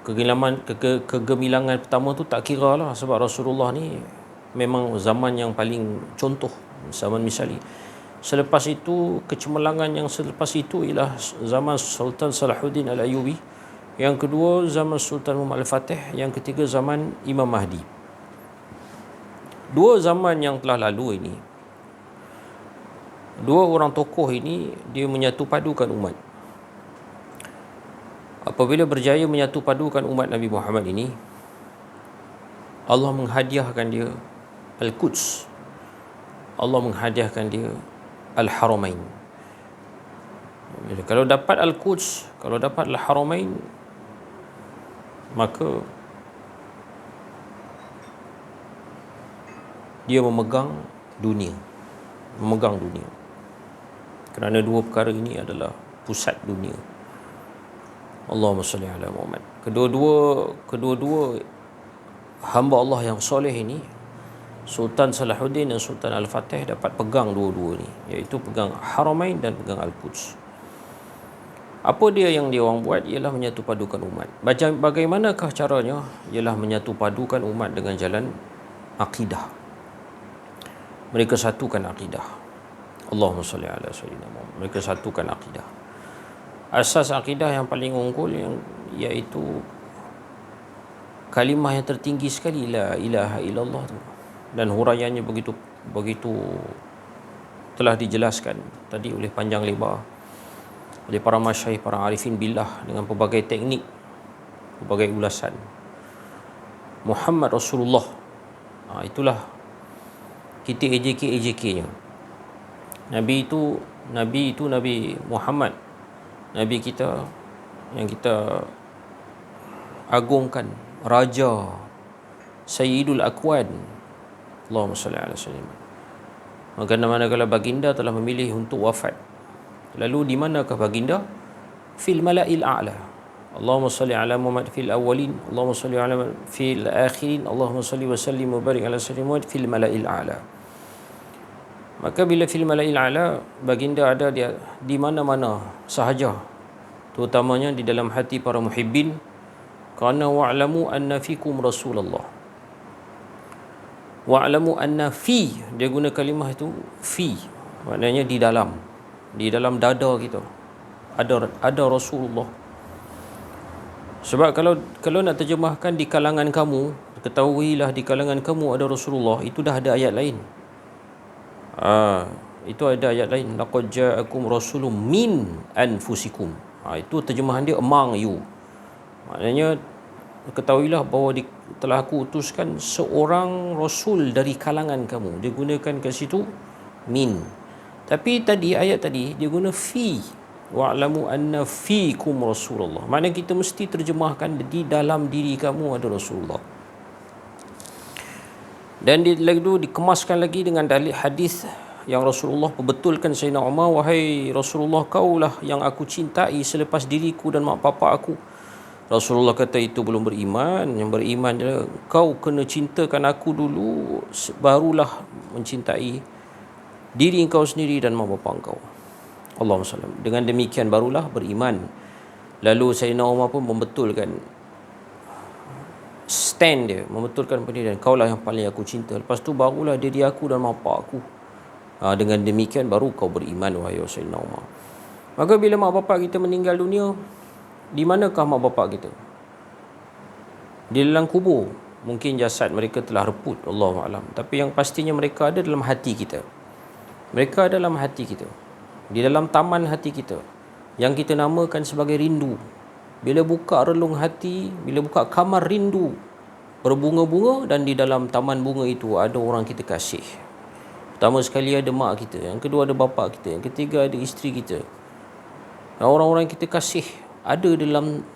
kegemilangan pertama tu tak kira lah, sebab Rasulullah ni memang zaman yang paling contoh, zaman misali. Selepas itu, kecemerlangan yang selepas itu ialah zaman Sultan Salahuddin Al-Ayyubi. Yang kedua, zaman Sultan Muhammad Al-Fatih. Yang ketiga, zaman Imam Mahdi. 2 zaman yang telah lalu ini, 2 orang tokoh ini, dia menyatu padukan umat. Apabila berjaya menyatu padukan umat Nabi Muhammad ini, Allah menghadiahkan dia Al-Quds. Allah menghadiahkan dia Al-Haramain. Kalau dapat Al-Quds, kalau dapat Al-Haramain, maka dia memegang dunia. Kerana 2 perkara ini adalah pusat dunia. Allahumma salli ala Muhammad. Kedua-dua hamba Allah yang soleh ini, Sultan Salahuddin dan Sultan Al-Fatih, dapat pegang dua-dua ni, iaitu pegang Haramain dan pegang Al-Quds. Apa dia yang dia orang buat? Ialah menyatu padukan umat. Bagaimanakah caranya? Ialah menyatu padukan umat dengan jalan akidah. Mereka satukan akidah. Allahumma salli ala sayyidina Muhammad. Mereka satukan akidah. Asas akidah yang paling unggul iaitu kalimah yang tertinggi sekali, la ilaha illallah tu. Dan huraiannya begitu telah dijelaskan tadi oleh panjang lebar oleh para masyaikh, para arifin billah, dengan pelbagai teknik, pelbagai ulasan. Muhammad Rasulullah, itulah kita AJK-nya. Nabi itu Nabi Muhammad, Nabi kita yang kita agungkan, Raja, Sayyidul Akwan. Allahumma salli ala sayyidina. Maka manakala baginda telah memilih untuk wafat, lalu di manakah baginda? Fil mala'il a'la. Allahumma salli ala Muhammad fil awwalin, Allahumma salli ala fil akhirin, Allahumma salli wa sallim wa barik ala sayyidina Muhammad fil mala'il a'la. Maka bila fil mala'il a'la, baginda ada di mana-mana sahaja, terutamanya di dalam hati para muhibbin. Kerana wa'lamu anna fikum Rasulullah. Wa'lamu anna fi, dia guna kalimah itu fi, maknanya di dalam dada kita ada Rasulullah. Sebab kalau nak terjemahkan di kalangan kamu, ketahuilah di kalangan kamu ada Rasulullah, itu dah ada ayat lain. Itu ada ayat lain, laqad ja'akum rasulun min anfusikum. Itu terjemahan dia among you. Maknanya ketahuilah bahawa telah aku utuskan seorang rasul dari kalangan kamu. Dia gunakan kat situ min. Tapi ayat tadi dia guna fi. Wa'lamu anna fikum Rasulullah. Maknanya kita mesti terjemahkan di dalam diri kamu ada Rasulullah. Dan dikemaskan lagi dengan dalil hadis yang Rasulullah perbetulkan Sayyidina Umar, wahai Rasulullah, kaulah yang aku cintai selepas diriku dan mak bapak aku. Rasulullah kata, itu belum beriman. Yang beriman adalah kau kena cintakan aku dulu, barulah mencintai diri engkau sendiri dan mak bapak engkau. Allahumma sallam. Dengan demikian barulah beriman. Lalu Sayyidina Umar pun membetulkan stand dia, membetulkan pendirian, kaulah yang paling aku cinta, lepas tu barulah diri aku dan mak bapak aku. Dengan demikian baru kau beriman, wahai Sayyidina Umar. Maka bila mak bapak kita meninggal dunia, di manakah mak bapak kita? Di dalam kubur mungkin jasad mereka telah reput, Allahu a'lam, tapi yang pastinya mereka ada dalam hati kita. Mereka ada dalam hati kita, di dalam taman hati kita, yang kita namakan sebagai rindu. Bila buka relung hati, bila buka kamar rindu, berbunga-bunga, dan di dalam taman bunga itu ada orang kita kasih. Pertama sekali ada mak kita, yang kedua ada bapa kita, yang ketiga ada isteri kita. Dan orang-orang kita kasih ada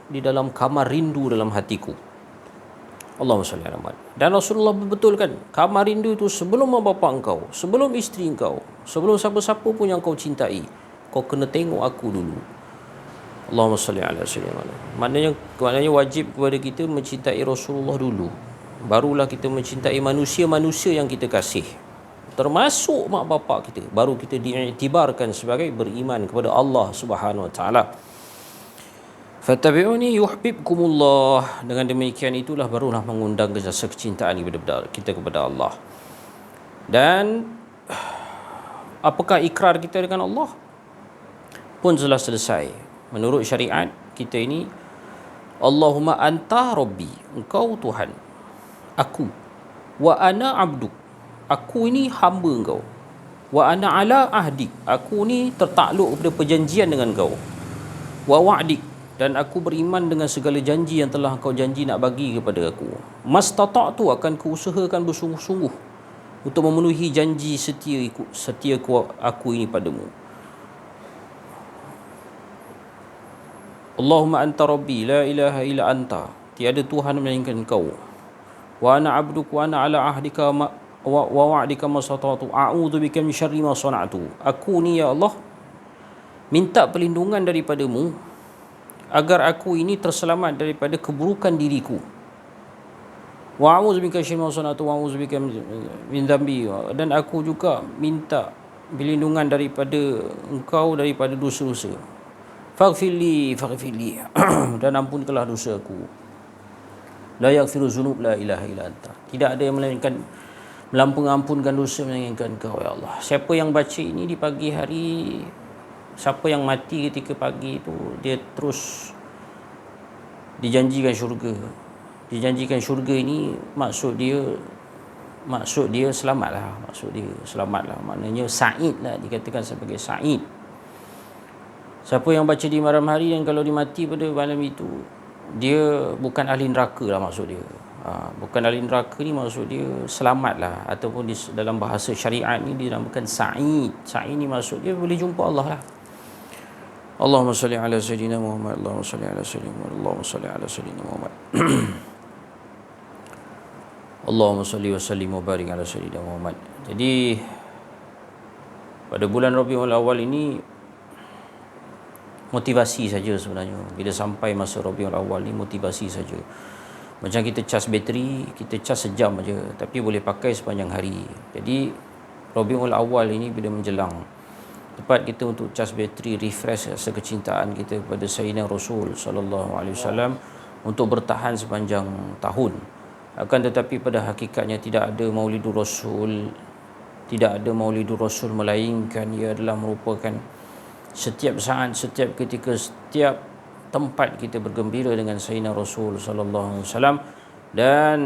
di dalam kamar rindu dalam hatiku. Allahumma salli ala Muhammad. Dan Rasulullah membetulkan, kamar rindu itu sebelum mak bapak engkau, sebelum isteri engkau, sebelum siapa-siapa pun yang kau cintai, kau kena tengok aku dulu. Allahumma salli ala sayyidina. Maknanya wajib kepada kita mencintai Rasulullah dulu, barulah kita mencintai manusia-manusia yang kita kasih, termasuk mak bapak kita, baru kita diiktibarkan sebagai beriman kepada Allah Subhanahu wa taala. Fattabi'uni yuhibbukumullah. Dengan demikian itulah barulah mengundang rasa kecintaan kita kepada Allah. Dan apakah ikrar kita dengan Allah pun telah selesai. Menurut syariat kita ini, Allahumma anta rabbi, engkau Tuhan aku, wa ana abduk, aku ini hamba engkau, wa ana ala ahdik, aku ni tertakluk kepada perjanjian dengan engkau, wa wa'dik, dan aku beriman dengan segala janji yang telah kau janji nak bagi kepada aku. Mastata'tu, akan kuusahakan bersungguh-sungguh untuk memenuhi janji setia aku ini padamu. Allahumma anta rabbi la ilaha illa anta, tiada Tuhan melainkan engkau. Wa ana abduk wa ana ala ahdika wa wa'dika mastata'tu a'udzu bika min syarri ma sana'tu. Aku ni ya Allah minta perlindungan daripadamu agar aku ini terselamat daripada keburukan diriku. Wa a'udzu bika syarri ma sana'tu wa a'udzu bika min dzambi, dan aku juga minta perlindungan daripada engkau daripada dosa-dosa. Faghfirli dan ampunkanlah dosa aku. La yaghfiru dzunub la ilaha illa anta, tidak ada yang melainkan mengampunkan dosa melainkan engkau ya Allah. Siapa yang baca ini di pagi hari, siapa yang mati ketika pagi itu, dia terus dijanjikan syurga. Dijanjikan syurga ini maksud dia selamatlah, maknanya sa'id lah, dikatakan sebagai sa'id. Siapa yang baca di malam hari dan kalau dia mati pada malam itu, dia bukan ahli neraka lah maksud dia. Bukan ahli neraka ni maksud dia selamat lah, ataupun di dalam bahasa syariat ni dinamakan sa'id. Sa'id ni maksud dia boleh jumpa Allah lah. Allahumma salli ala sayyidina Muhammad, Allahumma salli ala sayyidina Muhammad, Allahumma salli ala sayyidina Muhammad. Allahumma salli wa sallim wa barik ala sayyidina Muhammad. Jadi pada bulan Rabiul Awal ini motivasi saja sebenarnya. Bila sampai masa Rabiul Awal ni motivasi saja. Macam kita cas bateri, kita cas sejam aja, tapi boleh pakai sepanjang hari. Jadi Rabiul Awal ini bila menjelang, tepat kita untuk cas bateri, refresh rasa kecintaan kita kepada Sayyidina Rasul sallallahu alaihi wasallam untuk bertahan sepanjang tahun. Akan tetapi pada hakikatnya tidak ada Maulidur Rasul, melainkan ia adalah merupakan setiap saat, setiap ketika, setiap tempat kita bergembira dengan Sayyidina Rasul sallallahu alaihi wasallam. Dan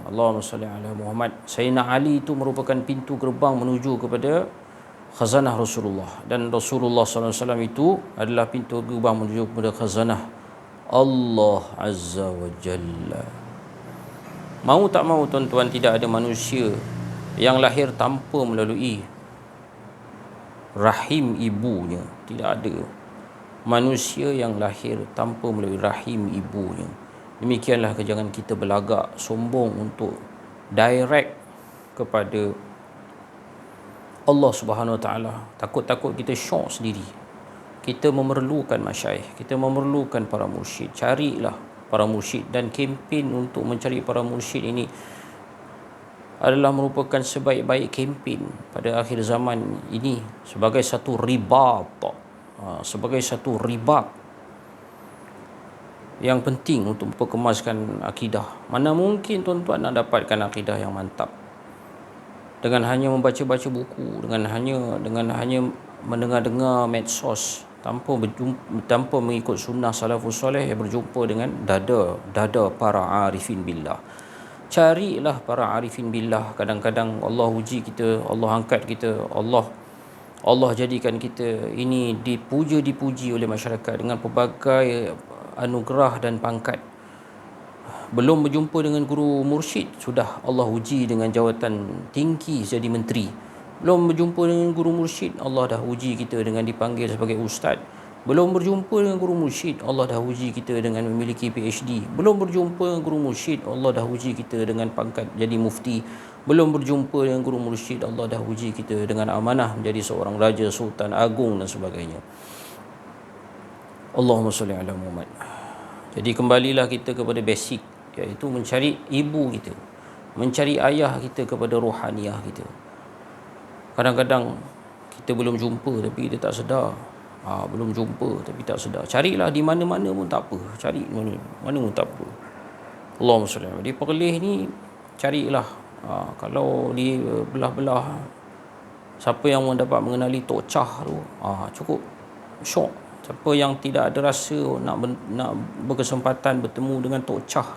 Allahumma salli ala Muhammad, Sayyidina Ali itu merupakan pintu gerbang menuju kepada khazanah Rasulullah, dan Rasulullah sallallahu alaihi wasallam itu adalah pintu gerbang menuju kepada khazanah Allah Azza wa Jalla. Mau tak mau tuan-tuan, tidak ada manusia yang lahir tanpa melalui rahim ibunya. Tidak ada manusia yang lahir tanpa melalui rahim ibunya. Demikianlah jangan kita berlagak sombong untuk direct kepada Allah Subhanahu Wa Taala. Takut-takut kita syok sendiri. Kita memerlukan masyayikh, kita memerlukan para mursyid. Carilah para mursyid, dan kempen untuk mencari para mursyid ini adalah merupakan sebaik-baik kempen pada akhir zaman ini, sebagai satu ribat, yang penting untuk memperkemaskan akidah. Mana mungkin tuan-tuan nak dapatkan akidah yang mantap dengan hanya membaca-baca buku, dengan hanya mendengar-dengar medsos, tanpa mengikut sunnah salafus soleh, berjumpa dengan dada para arifin billah. Carilah para arifin billah. Kadang-kadang Allah uji kita, Allah angkat kita, Allah jadikan kita ini dipuji oleh masyarakat dengan pelbagai anugerah dan pangkat. Belum berjumpa dengan guru mursyid, sudah Allah uji dengan jawatan tinggi jadi menteri. Belum berjumpa dengan guru mursyid, Allah dah uji kita dengan dipanggil sebagai ustaz. Belum berjumpa dengan guru mursyid, Allah dah uji kita dengan memiliki PhD. Belum berjumpa dengan guru mursyid, Allah dah uji kita dengan pangkat jadi mufti. Belum berjumpa dengan guru mursyid, Allah dah uji kita dengan amanah menjadi seorang raja, sultan agung dan sebagainya. Allahumma salli ala Muhammad. Jadi kembalilah kita kepada basic, iaitu mencari ibu kita, mencari ayah kita kepada rohaniah kita. Kadang-kadang kita belum jumpa tapi kita tak sedar. Belum jumpa tapi tak sedar. Carilah di mana-mana pun tak apa. Cari mana pun tak apa. Allahumma salli alaihi. Di Perlis ni carilah. Kalau di belah-belah, siapa yang dapat mengenali Tok Chah tu, cukup syok. Siapa yang tidak ada rasa nak berkesempatan bertemu dengan Tok Chah,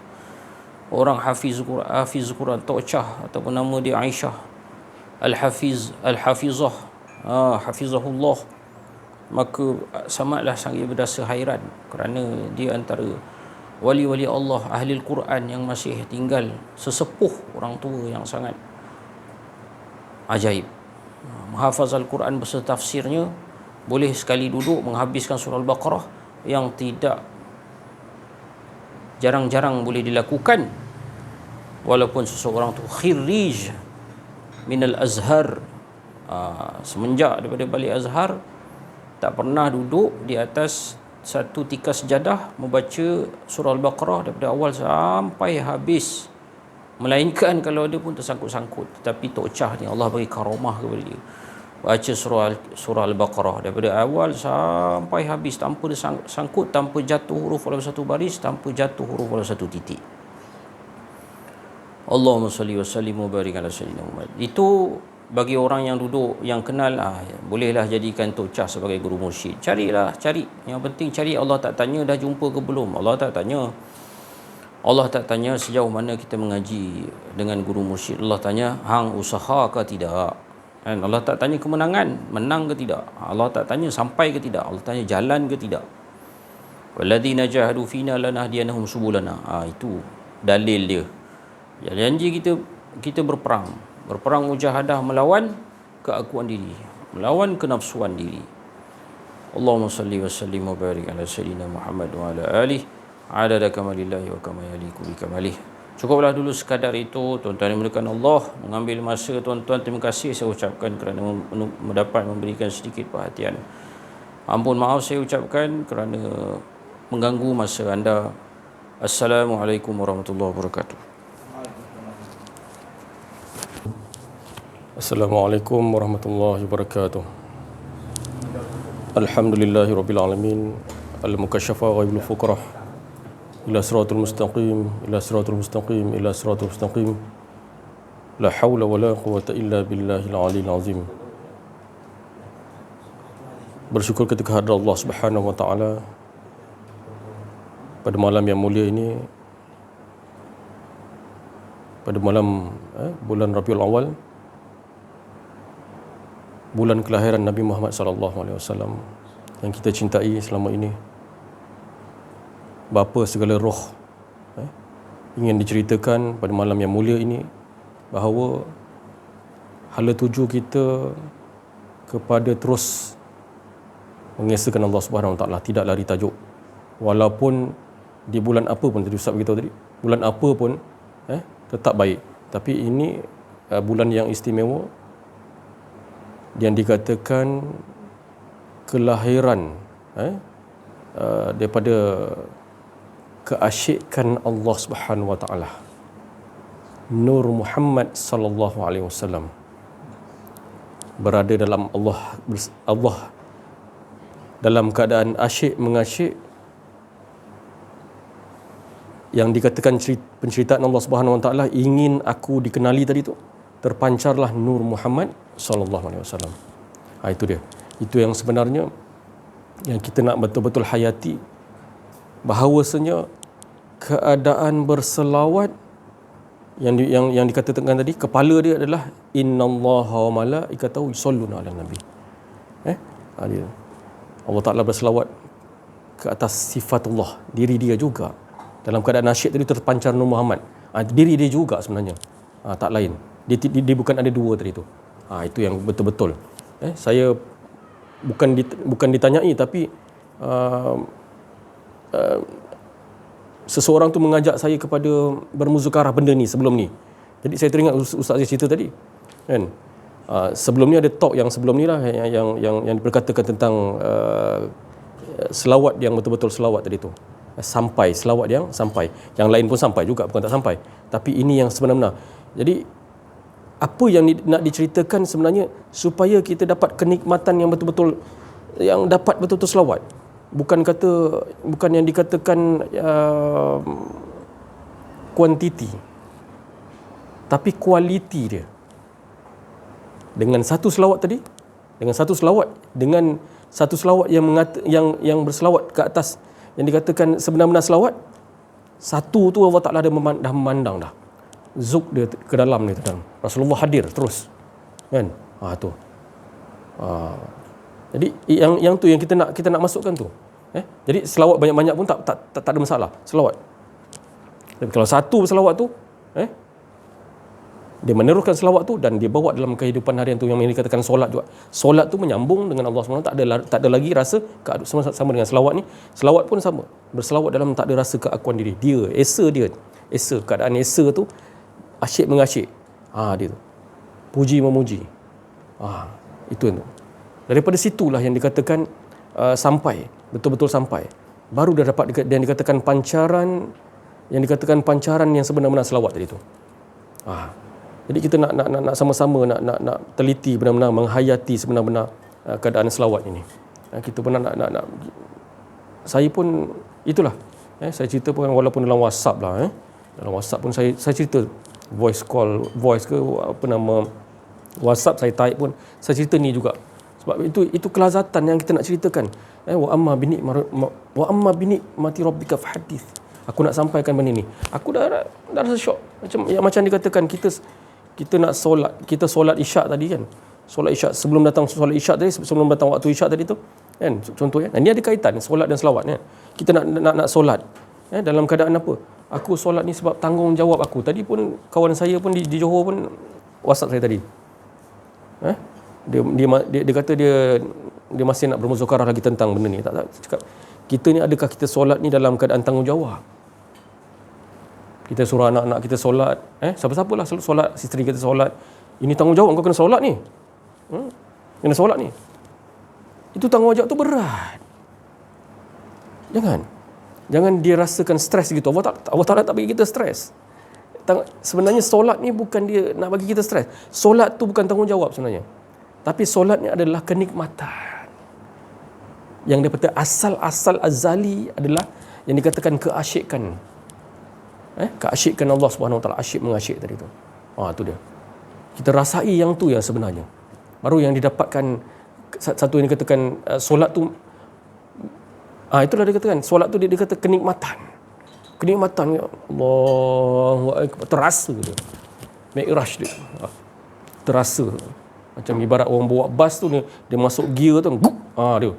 orang Hafiz Quran, Tok Chah ataupun nama dia Aisyah Al-Hafizah, Hafizahullah, maka sangatlah sangat berdasa hairan kerana dia antara wali-wali Allah, ahli Al-Quran yang masih tinggal, sesepuh orang tua yang sangat ajaib. Menghafaz Al-Quran beserta tafsirnya, boleh sekali duduk menghabiskan surah Al-Baqarah yang tidak jarang-jarang boleh dilakukan walaupun seseorang tu khirij minal Azhar, semenjak daripada balik Azhar tak pernah duduk di atas satu tikar sejadah membaca surah Al-Baqarah daripada awal sampai habis, melainkan kalau ada pun tersangkut-sangkut. Tetapi Tok Chah ni Allah bagi karamah kepada dia, baca surah Al-Baqarah daripada awal sampai habis tanpa sangkut, tanpa jatuh huruf dalam satu baris, tanpa jatuh huruf dalam satu titik. Allahumma salli wa sallim wa barik ala sayyidina Muhammad. Itu bagi orang yang duduk, yang kenal, bolehlah jadikan Tok Chah sebagai guru mursyid. Cari. Yang penting cari. Allah tak tanya dah jumpa ke belum. Allah tak tanya sejauh mana kita mengaji dengan guru mursyid. Allah tanya hang usaha ke tidak. Allah tak tanya kemenangan, menang ke tidak. Allah tak tanya sampai ke tidak. Allah tanya jalan ke tidak. Walladzina jahadu fina lanahdiyanahum subulana. Itu dalil dia. Janji kita berperang mujahadah melawan keakuan diri, melawan kenafsuan diri. Allahumma salli wa sallim wa barik ala sayyidina Muhammad wa ala alihi adada kamalillahi wa kama yaliku bi kamalih. Cukuplah dulu sekadar itu. Tuan-tuan yang dimuliakan Allah, mengambil masa tuan-tuan, terima kasih saya ucapkan kerana mendapat memberikan sedikit perhatian. Ampun maaf saya ucapkan kerana mengganggu masa anda. Assalamualaikum warahmatullahi wabarakatuh.
Assalamualaikum warahmatullahi wabarakatuh. Alhamdulillahi rabbil alamin. Al-mukasyafa ghaibul fuqarah. Ila siratul mustaqim, ila siratul mustaqim, ila siratul mustaqim. La hawla wa la quwwata illa billahil aliyil azim. Bersyukur kita kehadrat Allah Subhanahu wa taala pada malam yang mulia ini, pada malam bulan Rabiul Awal, bulan kelahiran Nabi Muhammad SAW yang kita cintai selama ini. Bapa segala roh ingin diceritakan pada malam yang mulia ini bahawa hala tuju kita kepada terus mengesahkan Allah Subhanahu Wa Taala, tidak lari tajuk. Walaupun di bulan apa pun, tadi Ustaz beritahu tadi, bulan apa pun tetap baik. Tapi ini bulan yang istimewa yang dikatakan kelahiran daripada keasyikan Allah Subhanahu Wa Taala, Nur Muhammad sallallahu alaihi wasallam berada dalam Allah dalam keadaan asyik mengasyik, yang dikatakan penceritaan Allah Subhanahu Wa Taala ingin aku dikenali tadi tu, terpancarlah Nur Muhammad sallallahu alaihi wasallam. Itu dia. Itu yang sebenarnya yang kita nak betul-betul hayati, bahawasanya keadaan berselawat yang dikatakan tadi, kepala dia adalah innallaha wa malaikatahu yusalluna 'alan nabi. Dia Allah Ta'ala berselawat ke atas sifatullah, diri dia juga. Dalam keadaan nasyid tadi terpancar Nur Muhammad. Diri dia juga sebenarnya. Tak lain. Dia bukan ada dua tadi tu. Itu yang betul-betul. Saya bukan ditanyai, tapi seseorang tu mengajak saya kepada bermuzakarah benda ni sebelum ni. Jadi saya teringat Ustaz saya cerita tadi. Kan? Sebelum ni ada talk yang sebelum ni lah yang berkatakan tentang selawat yang betul-betul selawat tadi tu. Sampai, selawat yang sampai. Yang lain pun sampai juga, bukan tak sampai. Tapi ini yang sebenar-benar. Jadi apa yang nak diceritakan sebenarnya supaya kita dapat kenikmatan yang betul-betul, yang dapat betul-betul selawat. Bukan yang dikatakan kuantiti, tapi kualiti dia. Dengan satu selawat yang berselawat ke atas yang dikatakan sebenar-benar selawat, satu tu Allah Ta'ala dah memandang dah. Zuk dia ke dalam ni, Rasulullah hadir terus. Kan? Tu. Jadi yang tu yang kita nak masukkan tu. Jadi selawat banyak-banyak pun tak ada masalah. Selawat. Tapi kalau satu selawat tu, dia meneruskan selawat tu dan dia bawa dalam kehidupan harian tu, yang dikatakan solat juga. Solat tu menyambung dengan Allah SWT, tak ada lagi rasa sama dengan selawat ni. Selawat pun sama. Berselawat dalam tak ada rasa keakuan diri. Dia, esa, keadaan esa tu asyik mengasyik. Dia tu. Puji memuji. Itu tu. Daripada situlah yang dikatakan sampai, betul-betul sampai. Baru dah dapat yang dikatakan pancaran yang sebenar-benar selawat tadi tu. Jadi kita nak sama-sama nak teliti benar-benar, menghayati sebenar-benar keadaan selawat ini. Kita pun nak saya pun itulah. Saya cerita pun walaupun dalam WhatsApp lah. Dalam WhatsApp pun saya cerita voice ke WhatsApp saya type pun saya cerita ni juga. Sebab itu kelazatan yang kita nak ceritakan. Wa amma bini mati rabbika fahadith. Aku nak sampaikan benda ni. Aku dah rasa syok. Macam dikatakan kita nak solat, kita solat isyak tadi kan. Solat isyak sebelum datang waktu isyak tadi tu kan, contohnya. Ini ada kaitan solat dan selawat kan. Kita nak solat. Dalam keadaan apa? Aku solat ni sebab tanggungjawab aku. Tadi pun kawan saya pun di Johor pun WhatsApp saya tadi. Dia kata dia masih nak bermuzakarah lagi tentang benda ni. Tak cakap, kita ni adakah kita solat ni dalam keadaan tanggungjawab? Kita suruh anak-anak kita solat, siapa-siapalah solat, isteri kita solat. Ini tanggungjawab, kau kena solat ni. Kena solat ni. Itu tanggungjawab tu berat. Jangan dia rasakan stres gitu. Allah Ta'ala tak bagi kita stres. Sebenarnya solat ni bukan dia nak bagi kita stres. Solat tu bukan tanggungjawab sebenarnya. Tapi solat ni adalah kenikmatan. Yang daripada asal azali adalah yang dikatakan keasyikan. Keasyikan Allah Subhanahu Wa Taala, asyik mengasyik tadi tu. Tu dia. Kita rasai yang tu yang sebenarnya. Baru yang didapatkan satu yang dikatakan solat tu, itulah dia katakan solat tu dia kata kenikmatan. Kenikmatan ya Allah, terasa dia. Mi'raj dia. Terasa. Macam ibarat orang bawa bas tu, dia masuk gear tu, dia.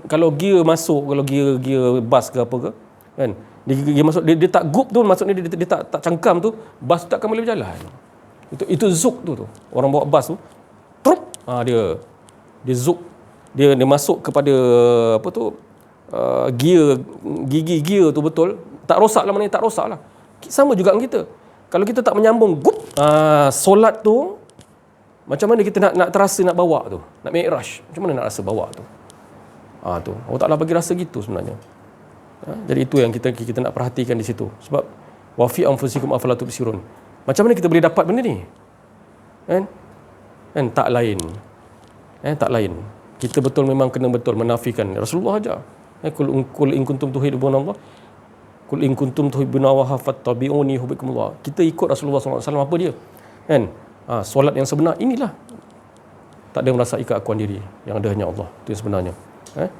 Kalau gear masuk, kalau gear bas ke apa ke, kan? Dia masuk, dia tak gup tu, maksudnya dia tak cangkam tu, bas tu takkan boleh berjalan. Itu zuk tu. Orang bawa bas tu, trup, dia zuk, dia masuk kepada apa tu, gigi gear tu betul, tak rosak lah, maknanya tak rosak lah. Sama juga dengan kita. Kalau kita tak menyambung gup, solat tu macam mana kita nak terasa nak bawa tu, nak mi'raj, macam mana nak rasa bawa tu. Tu Allah Ta'ala bagi rasa gitu sebenarnya. Jadi itu yang kita nak perhatikan di situ. Sebab wa fi anfusikum afala tubsirun. Macam mana kita boleh dapat benda ni? Kan? Tak lain. Tak lain. Kita betul memang kena betul menafikan Rasulullah aja. Kul in kuntum tuhibbuna Allah. Kul in kuntum tuhibbuna Allah fattabi'uni yuhibbukumullah. Kita ikut Rasulullah SAW, apa dia? Kan? Solat yang sebenar inilah. Tak ada merasai keakuan diri, yang ada hanya Allah. Itu yang sebenarnya.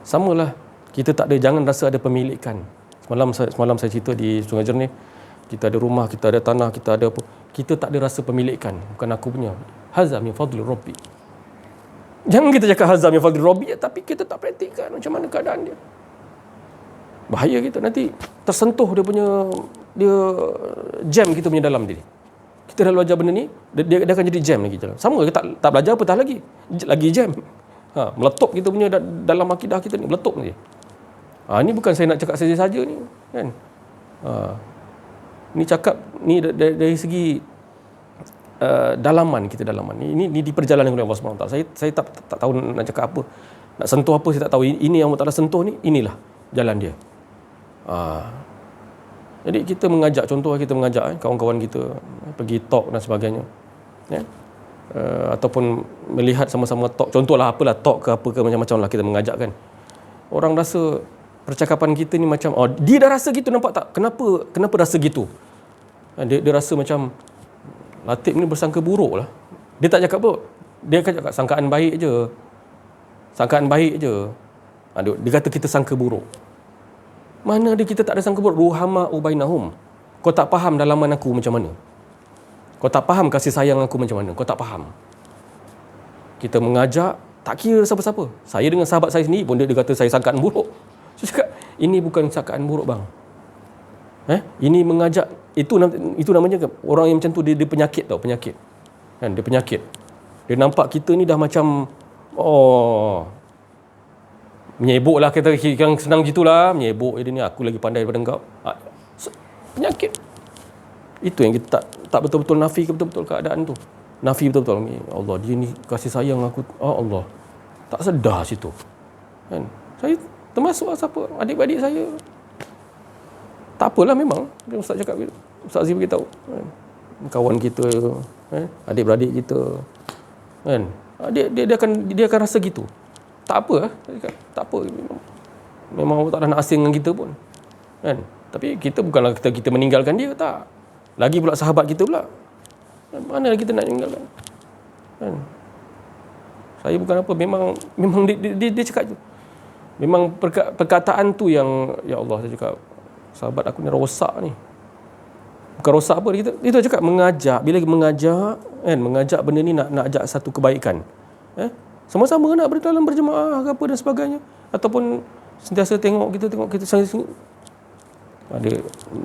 Samalah, kita tak ada, jangan rasa ada pemilikan. Semalam saya cerita di Sungai Jernih, kita ada rumah, kita ada tanah, kita ada apa, kita tak ada rasa pemilikan. Bukan aku punya. Hadza min fadli rabbi. Jangan kita cakap hadza min fadli rabbi, tapi kita tak praktikkan macam mana keadaan dia. Bahaya kita nanti tersentuh dia jam kita punya dalam diri. Kita dah belajar benda ni, dia akan jadi jam lagi dalam. Sama ke tak belajar apa tak lagi jam. Meletup kita punya dalam akidah kita ni, meletup ni. Ni bukan saya nak cakap saja-saja ni, kan. Ni cakap ni dari segi dalaman kita, dalaman. Ini di perjalanan oleh Allah SWT. Saya tak tahu nak cakap apa. Nak sentuh apa saya tak tahu. Ini yang Allah Taala sentuh ni, inilah jalan dia. Jadi kita mengajak, contoh kita mengajak kawan-kawan kita pergi talk dan sebagainya. Ataupun melihat sama-sama talk. Contohlah apalah talk ke apa ke macam-macam lah kita mengajak kan. Orang rasa percakapan kita ni macam dia dah rasa gitu, nampak tak? Kenapa rasa gitu? Dia rasa macam Latif ni bersangka buruk lah. Dia tak cakap apa. Dia akan cakap sangkaan baik je. Sangkaan baik je. Dia kata kita sangka buruk. Mana ada kita tak ada sangka buruk? Ruhama ubainahum. Kau tak faham dalaman aku macam mana. Kau tak faham kasih sayang aku macam mana. Kau tak faham. Kita mengajak, tak kira siapa-siapa. Saya dengan sahabat saya sendiri pun dia kata saya sangkaan buruk. Saya cakap, ini bukan sangkaan buruk bang. Ini mengajak, itu namanya orang yang macam tu, dia penyakit tau, penyakit. Kan, dia penyakit. Dia nampak kita ni dah macam menyebuk lah, kita yang senang gitulah, menyebuk dia ni, aku lagi pandai daripada kau. Penyakit. Itu yang kita tak betul-betul nafi ke betul-betul keadaan tu. Nafi betul-betul. Allah, dia ni kasih sayang aku. Allah. Tak sedar situ. Kan? Saya termasuk siapa? Adik-adik saya. Tak apalah memang. Dia Ustaz cakap gitu. Ustaz Aziz beritahu. Kan? Kawan kita, adik-beradik kita. Kan? Dia akan rasa gitu. Tak apa, tak apa. Memang Allah Ta'ala nak asing dengan kita pun. Kan? Tapi kita bukanlah kita meninggalkan dia, tak. Lagi pula sahabat kita pula. Mana kita nak meninggalkan? Kan? Saya bukan apa, memang dia cakap tu. Memang perkataan tu yang, ya Allah, saya cakap, sahabat aku ni rosak ni. Bukan rosak apa, dia cakap mengajak. Bila mengajak, kan, mengajak benda ni nak ajak satu kebaikan. Sama-sama nak dalam berjemaah ke apa dan sebagainya, ataupun sentiasa tengok kita sangat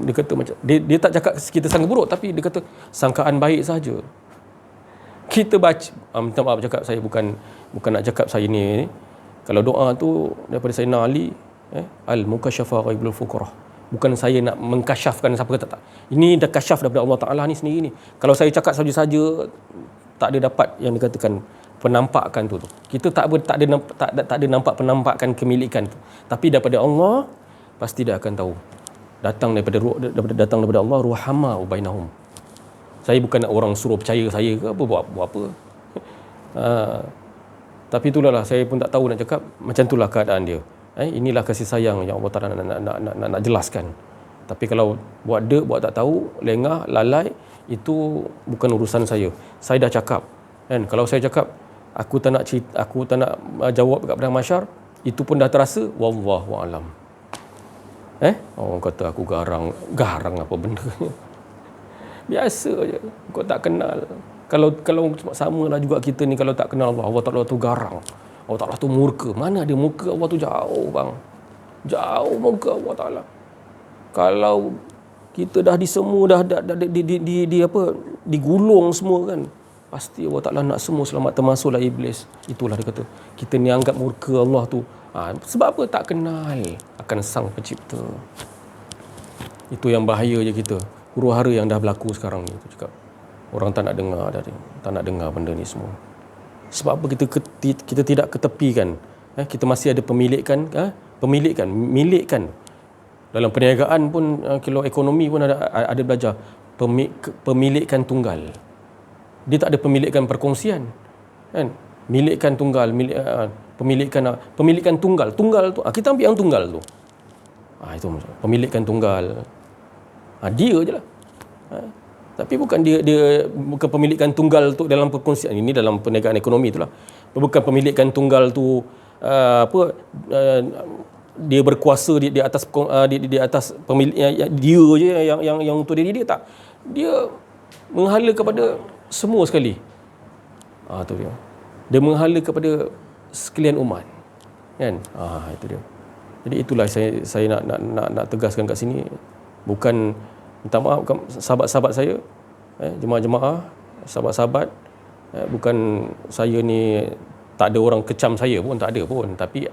dia kata macam dia tak cakap kita sangka buruk, tapi dia kata sangkaan baik saja. Kita baca, minta maaf cakap saya bukan nak cakap saya ni kalau doa tu daripada Sayyidina Ali, al-mukasyafa ghaibul fuqarah. Bukan saya nak mengkasyafkan siapa kata tak. Ini dah kasyaf daripada Allah Taala ni sendiri ni. Kalau saya cakap saja-saja tak ada dapat yang dikatakan penampakan tu. Kita tak ada nampak penampakan kemilikan tu. Tapi daripada Allah pasti dia akan tahu. Datang daripada Allah, ruhama ubainahum. Saya bukan nak orang suruh percaya saya ke apa, buat apa. Tapi itulah saya pun tak tahu nak cakap, macam itulah keadaan dia. Inilah kasih sayang yang Allah Taala nak jelaskan. Tapi kalau buat tak tahu, lengah, lalai, itu bukan urusan saya. Saya dah cakap. Kan, kalau saya cakap aku tak nak jawab kat padang mahsyar, itu pun dah terasa, wallahu alam. Orang kata aku garang apa benda. Biasa je, kau tak kenal. Kalau samalah juga kita ni, kalau tak kenal Allah Ta'ala tu garang. Allah Ta'ala tu murka. Mana ada muka Allah tu jauh bang. Jauh muka Allah Ta'ala. Kalau kita dah disemua, dah digulung semua kan, pasti Allah Ta'ala nak semua selamat, termasuklah iblis. Itulah dia kata, kita ni anggap murka Allah tu. Sebab apa? Tak kenal akan sang pencipta. Itu yang bahaya je kita. Huru-hara yang dah berlaku sekarang ni. Cakap, orang tak nak dengar dah, tak nak dengar benda ni semua. Sebab apa kita tidak ketepikan. Kita masih ada pemilikan. Dalam perniagaan pun, kalau ekonomi pun ada belajar pemilikan tunggal. Dia tak ada pemilikan perkongsian, kan? Milikan tunggal, pemilikan tunggal tu, kita ambil yang tunggal tu. Itu pemilikan tunggal. Dia je lah. Tapi bukan bukan pemilikan tunggal tu dalam perkongsian. Ini dalam perniagaan ekonomi itulah. Bukan pemilikan tunggal tu dia berkuasa di atas di atas pemilik dia je yang untuk diri dia, tak. Dia menghala kepada semua sekali. Tu dia. Dia menghala kepada sekalian umat. Kan? Itu dia. Jadi itulah saya nak tegaskan kat sini, bukan minta maaf sahabat-sahabat saya, jemaah-jemaah, sahabat-sahabat, bukan saya ni tak ada orang kecam saya pun, tak ada pun, tapi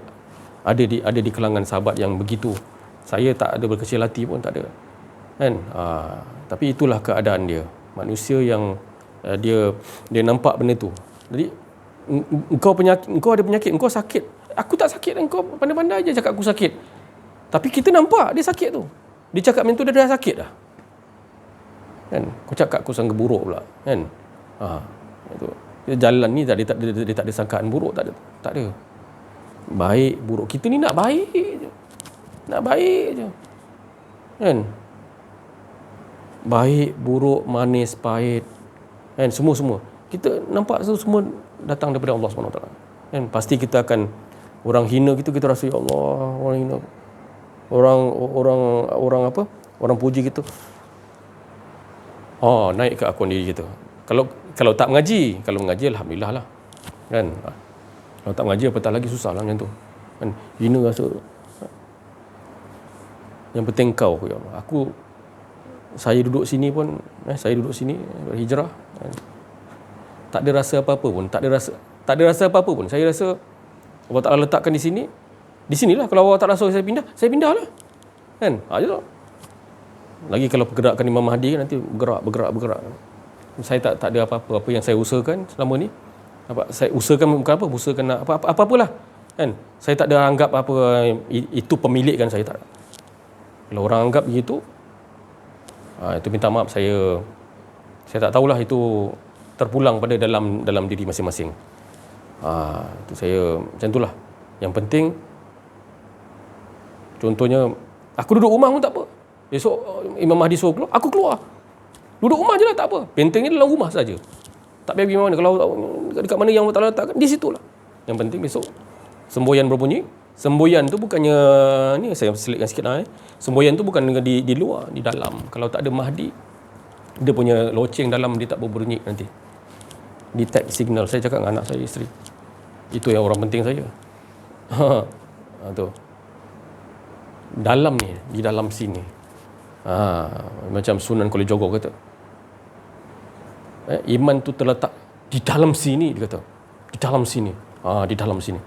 ada di kalangan sahabat yang begitu. Saya tak ada berkecil hati pun, tak ada. Kan? Tapi itulah keadaan dia. Manusia yang dia nampak benda tu. Jadi engkau ada penyakit, engkau sakit. Aku tak sakit, engkau pandai-pandai je cakap aku sakit. Tapi kita nampak dia sakit tu. Dia cakap macam tu dia dah sakit dah. Kan? Kau cakap aku sangka buruk pula, kan? Itu. Jalan ni dia tak ada sangkaan buruk, tak ada. Baik buruk, kita ni nak baik je. Nak baik je. Kan? Baik, buruk, manis, pahit. Kan? Semua. Kita nampak semua datang daripada Allah SWT. Kan? Pasti kita akan, orang hina kita rasa, ya Allah, orang hina. Orang apa? Orang puji kita. Naik ke akun diri kita. Kalau tak mengaji, kalau mengaji alhamdulillah lah. Kan? Kalau tak mengaji apatah lagi susah lah macam tu. Kan? Hina rasa. Yang penting kau, ya Allah. Saya duduk sini pun, saya duduk sini hijrah. Kan? Tak ada rasa apa-apa pun, tak ada rasa apa-apa pun. Saya rasa Allah Ta'ala letakkan di sini. Di sinilah, kalau Allah Ta'ala suruh saya pindah lah. Kan? Itu. Lagi kalau pergerakan Imam Mahdi kan, nanti bergerak. Saya tak ada apa-apa yang saya usahakan selama ni. Saya usahakan bukan usahakan nak apa-apalah. Kan? Saya tak ada anggap apa itu pemilik kan, saya tak. Kalau orang anggap begitu, itu minta maaf, saya tak tahulah itu terpulang pada dalam diri masing-masing. Itu saya macam itulah. Yang penting, contohnya aku duduk rumah pun tak apa. Besok Imam Mahdi suruh keluar, aku keluar. Duduk rumah je lah, tak apa. Bentengnya dalam rumah saja. Tak payah pergi mana. Kalau dekat mana yang Allah Ta'ala letakkan, di situlah. Yang penting besok semboyan berbunyi. Semboyan tu bukannya, ni saya selitkan sikit lah. Semboyan tu bukan di luar, di dalam. Kalau tak ada Mahdi, dia punya loceng dalam dia tak berbunyi nanti. Detect signal. Saya cakap dengan anak saya, isteri. Itu yang orang penting saya. Tu. Dalam ni, di dalam sini. Macam Sunan Kalijogo kata. Iman tu terletak di dalam sini, dia kata. Di dalam sini. Di dalam sini.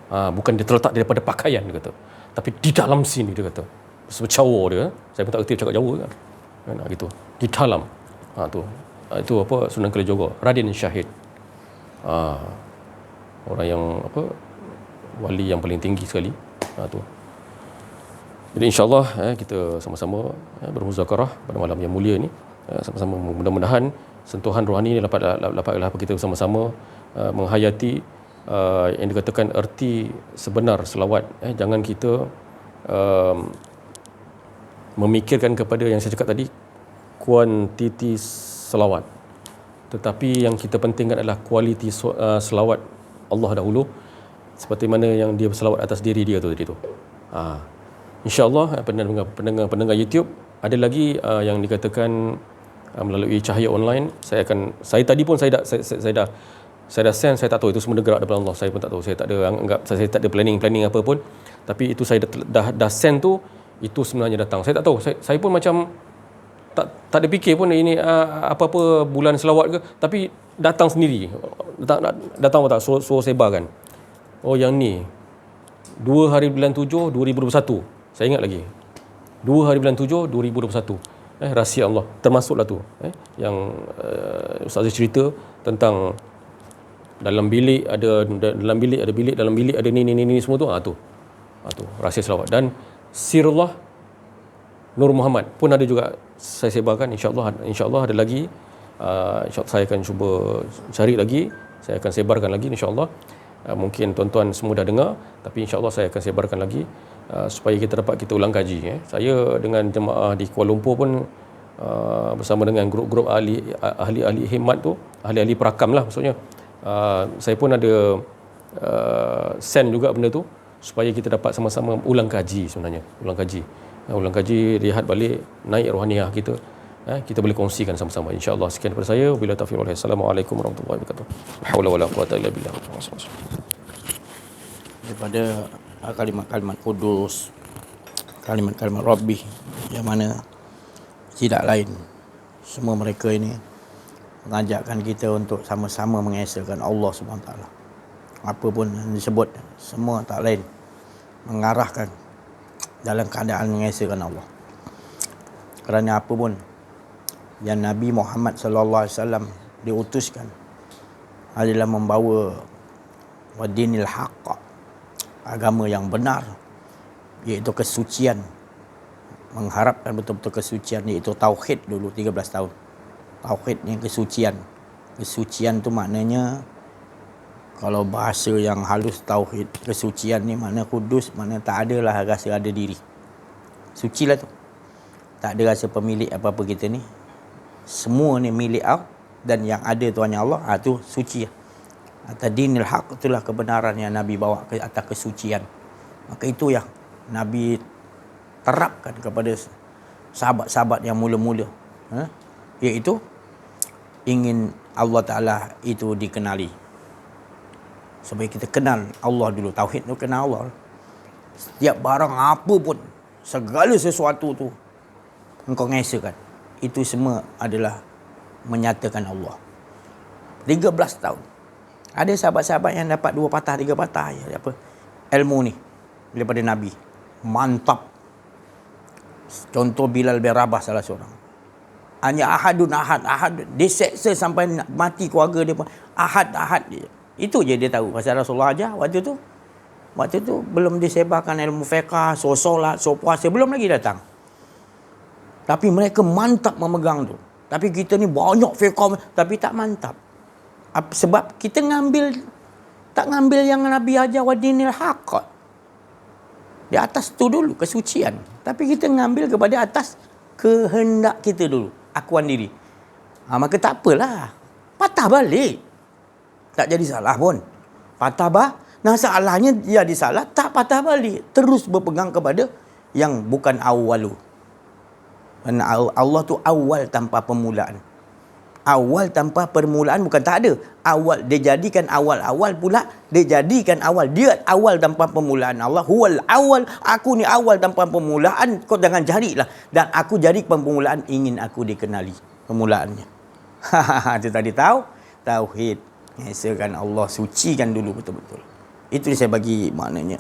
Bukan dia terletak daripada pakaian, dia kata. Tapi di dalam sini, dia kata. Sebab Jawa dia. Saya pun tak kerti cakap Jawa kan. Gitu. Di dalam. Tu. Itu apa, Sunan Kalijogo. Raden Syahid. Orang yang wali yang paling tinggi sekali. Tu. Jadi insyaAllah kita sama-sama bermuzakarah pada malam yang mulia ni. Sama-sama mudah-mudahan sentuhan rohani ni dapatlah kita bersama-sama menghayati yang dikatakan erti sebenar selawat. Jangan kita memikirkan kepada yang saya cakap tadi, kuantiti selawat. Tetapi yang kita pentingkan adalah kualiti selawat Allah dahulu, seperti mana yang dia berselawat atas diri dia tu tadi tu. InsyaAllah pendengar YouTube, ada lagi yang dikatakan melalui cahaya online. Saya tadi pun saya dah send, saya tak tahu itu semua gerak daripada Allah. Saya pun tak tahu, saya tak ada anggap, saya tak ada planning apa pun. Tapi itu saya dah send tu, itu sebenarnya datang. Saya tak tahu, saya pun macam tak ada fikir pun ini apa-apa bulan selawat ke, tapi datang sendiri. Datang apa tak, suruh sebarkan. Oh yang ni 2 hari bulan 7 2021. Saya ingat lagi. 2 hari bulan 7 2021. Rahsia Allah. Termasuklah tu. Yang Ustaz cerita tentang dalam bilik ada ni semua tu. Tu rahsia selawat. Dan Sirullah Nur Muhammad pun ada juga saya sebarkan. InsyaAllah ada lagi. InsyaAllah saya akan cuba cari lagi. Saya akan sebarkan lagi insyaAllah. Mungkin tuan-tuan semua dah dengar, tapi insyaAllah saya akan sebarkan lagi supaya kita ulang kaji. Saya dengan jemaah di Kuala Lumpur pun bersama dengan grup-grup ahli-ahli hikmat tu, ahli-ahli perakam lah maksudnya. Saya pun ada send juga benda tu supaya kita dapat sama-sama ulang kaji sebenarnya. Ulang kaji, lihat balik, naik rohaniah kita. Kita boleh kongsikan sama-sama. InsyaAllah. Sekian daripada saya. Wabillahi taufiq wal hidayah. Assalamualaikum warahmatullahi wabarakatuh. La haula wala quwwata illa billah.
Daripada kalimat-kalimat kudus, kalimat-kalimat Rabbi, yang mana tidak lain, semua mereka ini mengajakkan kita untuk sama-sama mengesahkan Allah SWT. Apa pun yang disebut, semua tak lain mengarahkan dalam keadaan mengesahkan Allah. Kerana apa pun yang Nabi Muhammad sallallahu alaihi wasallam diutuskan adalah membawa wadinil haqq, agama yang benar, iaitu kesucian, mengharapkan betul-betul kesucian, iaitu tauhid dulu 13 tahun. Tauhid ni kesucian. Kesucian tu maknanya, kalau bahasa yang halus, tauhid, kesucian ni makna kudus, makna tak adalah rasa ada diri. Sucilah tu. Tak ada rasa pemilik apa-apa kita ni. Semua ni milik Allah, dan yang ada tu hanya Allah. Tu suci. Atas dinil haq, itulah kebenaran yang Nabi bawa ke atas kesucian. Maka itu yang Nabi terapkan kepada sahabat-sahabat yang mula-mula, iaitu ingin Allah Ta'ala itu dikenali. Supaya kita kenal Allah dulu. Tauhid tu kenal Allah. Setiap barang apa pun, segala sesuatu tu engkau ngesahkan, itu semua adalah menyatakan Allah. 13 tahun. Ada sahabat-sahabat yang dapat 2 patah, 3 patah ya, apa ilmu ni daripada Nabi. Mantap. Contoh Bilal bin Rabah salah seorang. Hanya ahadun ahad, ahad. Dia seksa sampai mati keluarga dia pun. Ahad dia. Itu je dia tahu pasal Rasulullah ajar waktu tu. Waktu tu belum disebarkan ilmu fiqah, so solat, so puasa, belum lagi datang. Tapi mereka mantap memegang tu. Tapi kita ni banyak fiqah tapi tak mantap. Sebab kita tak ngambil yang Nabi ajar wadinil haqq. Di atas tu dulu kesucian. Tapi kita ngambil kepada atas kehendak kita dulu, akuan diri. Maka tak apalah. Patah balik. Tak jadi salah pun. Patah nah salahnya jadi salah, tak patah balik. Terus berpegang kepada yang bukan awalu. Kerana Allah tu awal tanpa permulaan. Awal tanpa permulaan bukan tak ada. Awal, dia jadikan awal-awal pula. Dia jadikan awal. Dia awal tanpa permulaan. Allah huwal awal. Aku ni awal tanpa permulaan. Kau jangan carilah. Dan aku jadi permulaan, ingin aku dikenali. Permulaannya. Itu tadi tahu. Tauhid. Ngesahkan Allah. Sucikan dulu betul-betul. Itu saya bagi maknanya.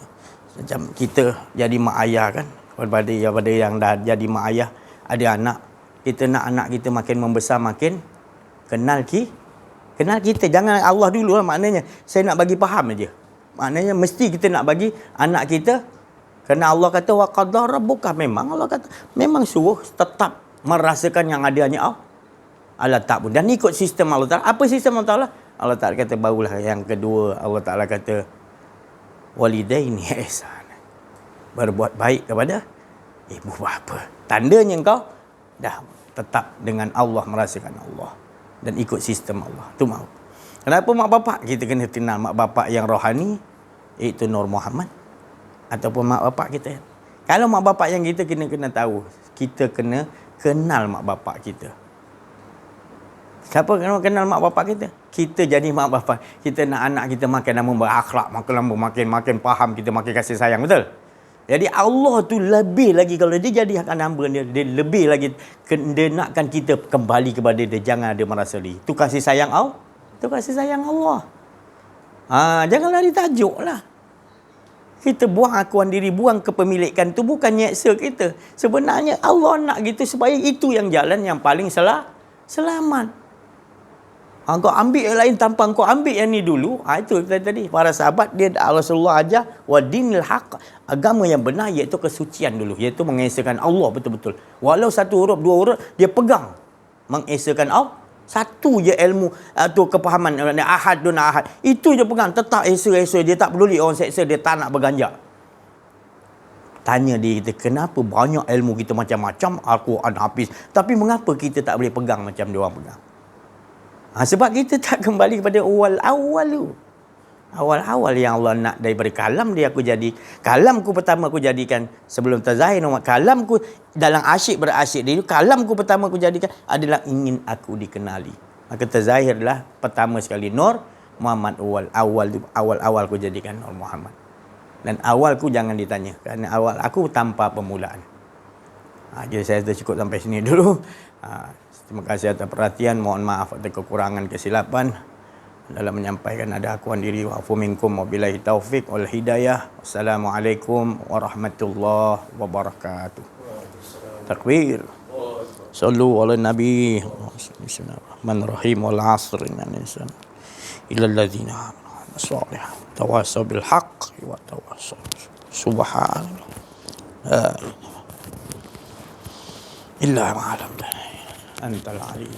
Macam kita jadi mak ayah kan. Daripada yang dah jadi mak ayah, ada anak. Kita nak anak kita makin membesar, makin kenal kita. Jangan Allah dulu lah maknanya. Saya nak bagi faham aja. Maknanya mesti kita nak bagi anak kita. Kerana Allah kata wa qadara rabbuka, memang Allah kata memang suruh tetap merasakan yang ada hanya Allah tak pun. Dan ikut sistem Allah Ta'ala. Apa sistem Allah Ta'ala? Allah Ta'ala kata barulah yang kedua. Allah Ta'ala kata walidaini ihsan. Berbuat baik kepada ibu bapa. Tandanya engkau dah tetap dengan Allah, merasakan Allah dan ikut sistem Allah. Tu mau. Kenapa mak bapak? Kita kena kenal mak bapak yang rohani, iaitu Nur Muhammad, ataupun mak bapak kita. Kalau mak bapak yang kita kena tahu, kita kena kenal mak bapak kita. Siapa kena kenal mak bapak kita? Kita jadi mak bapak. Kita nak anak kita makin lama berakhlak, makin lama makin faham, kita makin kasih sayang, betul? Jadi Allah tu lebih lagi, kalau dia jadi akan hamba dia lebih lagi, dia nakkan kita kembali kepada dia. Jangan ada merasa diri. Itu kasih sayang Allah. Itu kasih sayang Allah. Jangan lari tajuk lah. Kita buang akuan diri, buang kepemilikan tu bukan nyeksa kita. Sebenarnya Allah nak gitu supaya itu yang jalan yang paling selamat. Kau ambil yang lain tanpa kau ambil yang ni dulu. Itu tadi para sahabat, dia Rasulullah ajar wa dinil haq, agama yang benar iaitu kesucian dulu, iaitu mengesahkan Allah betul-betul. Walau satu huruf, dua huruf dia pegang mengesahkan Allah. Satu je ilmu tu kepahaman ahadun ahad. Itu je pegang, tetap esa-esa, dia tak peduli orang seksa, dia tak nak berganjak. Tanya dia kita, kenapa banyak ilmu kita macam-macam, Al-Quran habis, tapi mengapa kita tak boleh pegang macam dia orang pegang? Sebab kita tak kembali kepada awal tu.
Awal-awal yang Allah nak daripada kalam dia aku jadi. Kalamku pertama aku jadikan sebelum tazahir nama. Kalamku dalam asyik berasyik dia, kalamku pertama aku jadikan adalah ingin aku dikenali. Maka tazahirlah pertama sekali Nur Muhammad awal aku jadikan Nur Muhammad. Dan awalku jangan ditanya kerana awal aku tanpa permulaan. Jadi saya cukup sampai sini dulu. Terima kasih atas perhatian. Mohon maaf atas kekurangan kesilapan dalam menyampaikan. Ada akuan diri wa afu minkum wabillahi taufik wal hidayah. Wassalamualaikum warahmatullahi wabarakatuh. Takbir. Sallu ala nabi. Bismillahirrahmanirrahim. Wal 'asr innal insana illa alladzina amanu salih tawasaw bil haqq wa tawasaw subhanallah. La ilaha illa ma 'allamtana antal alim.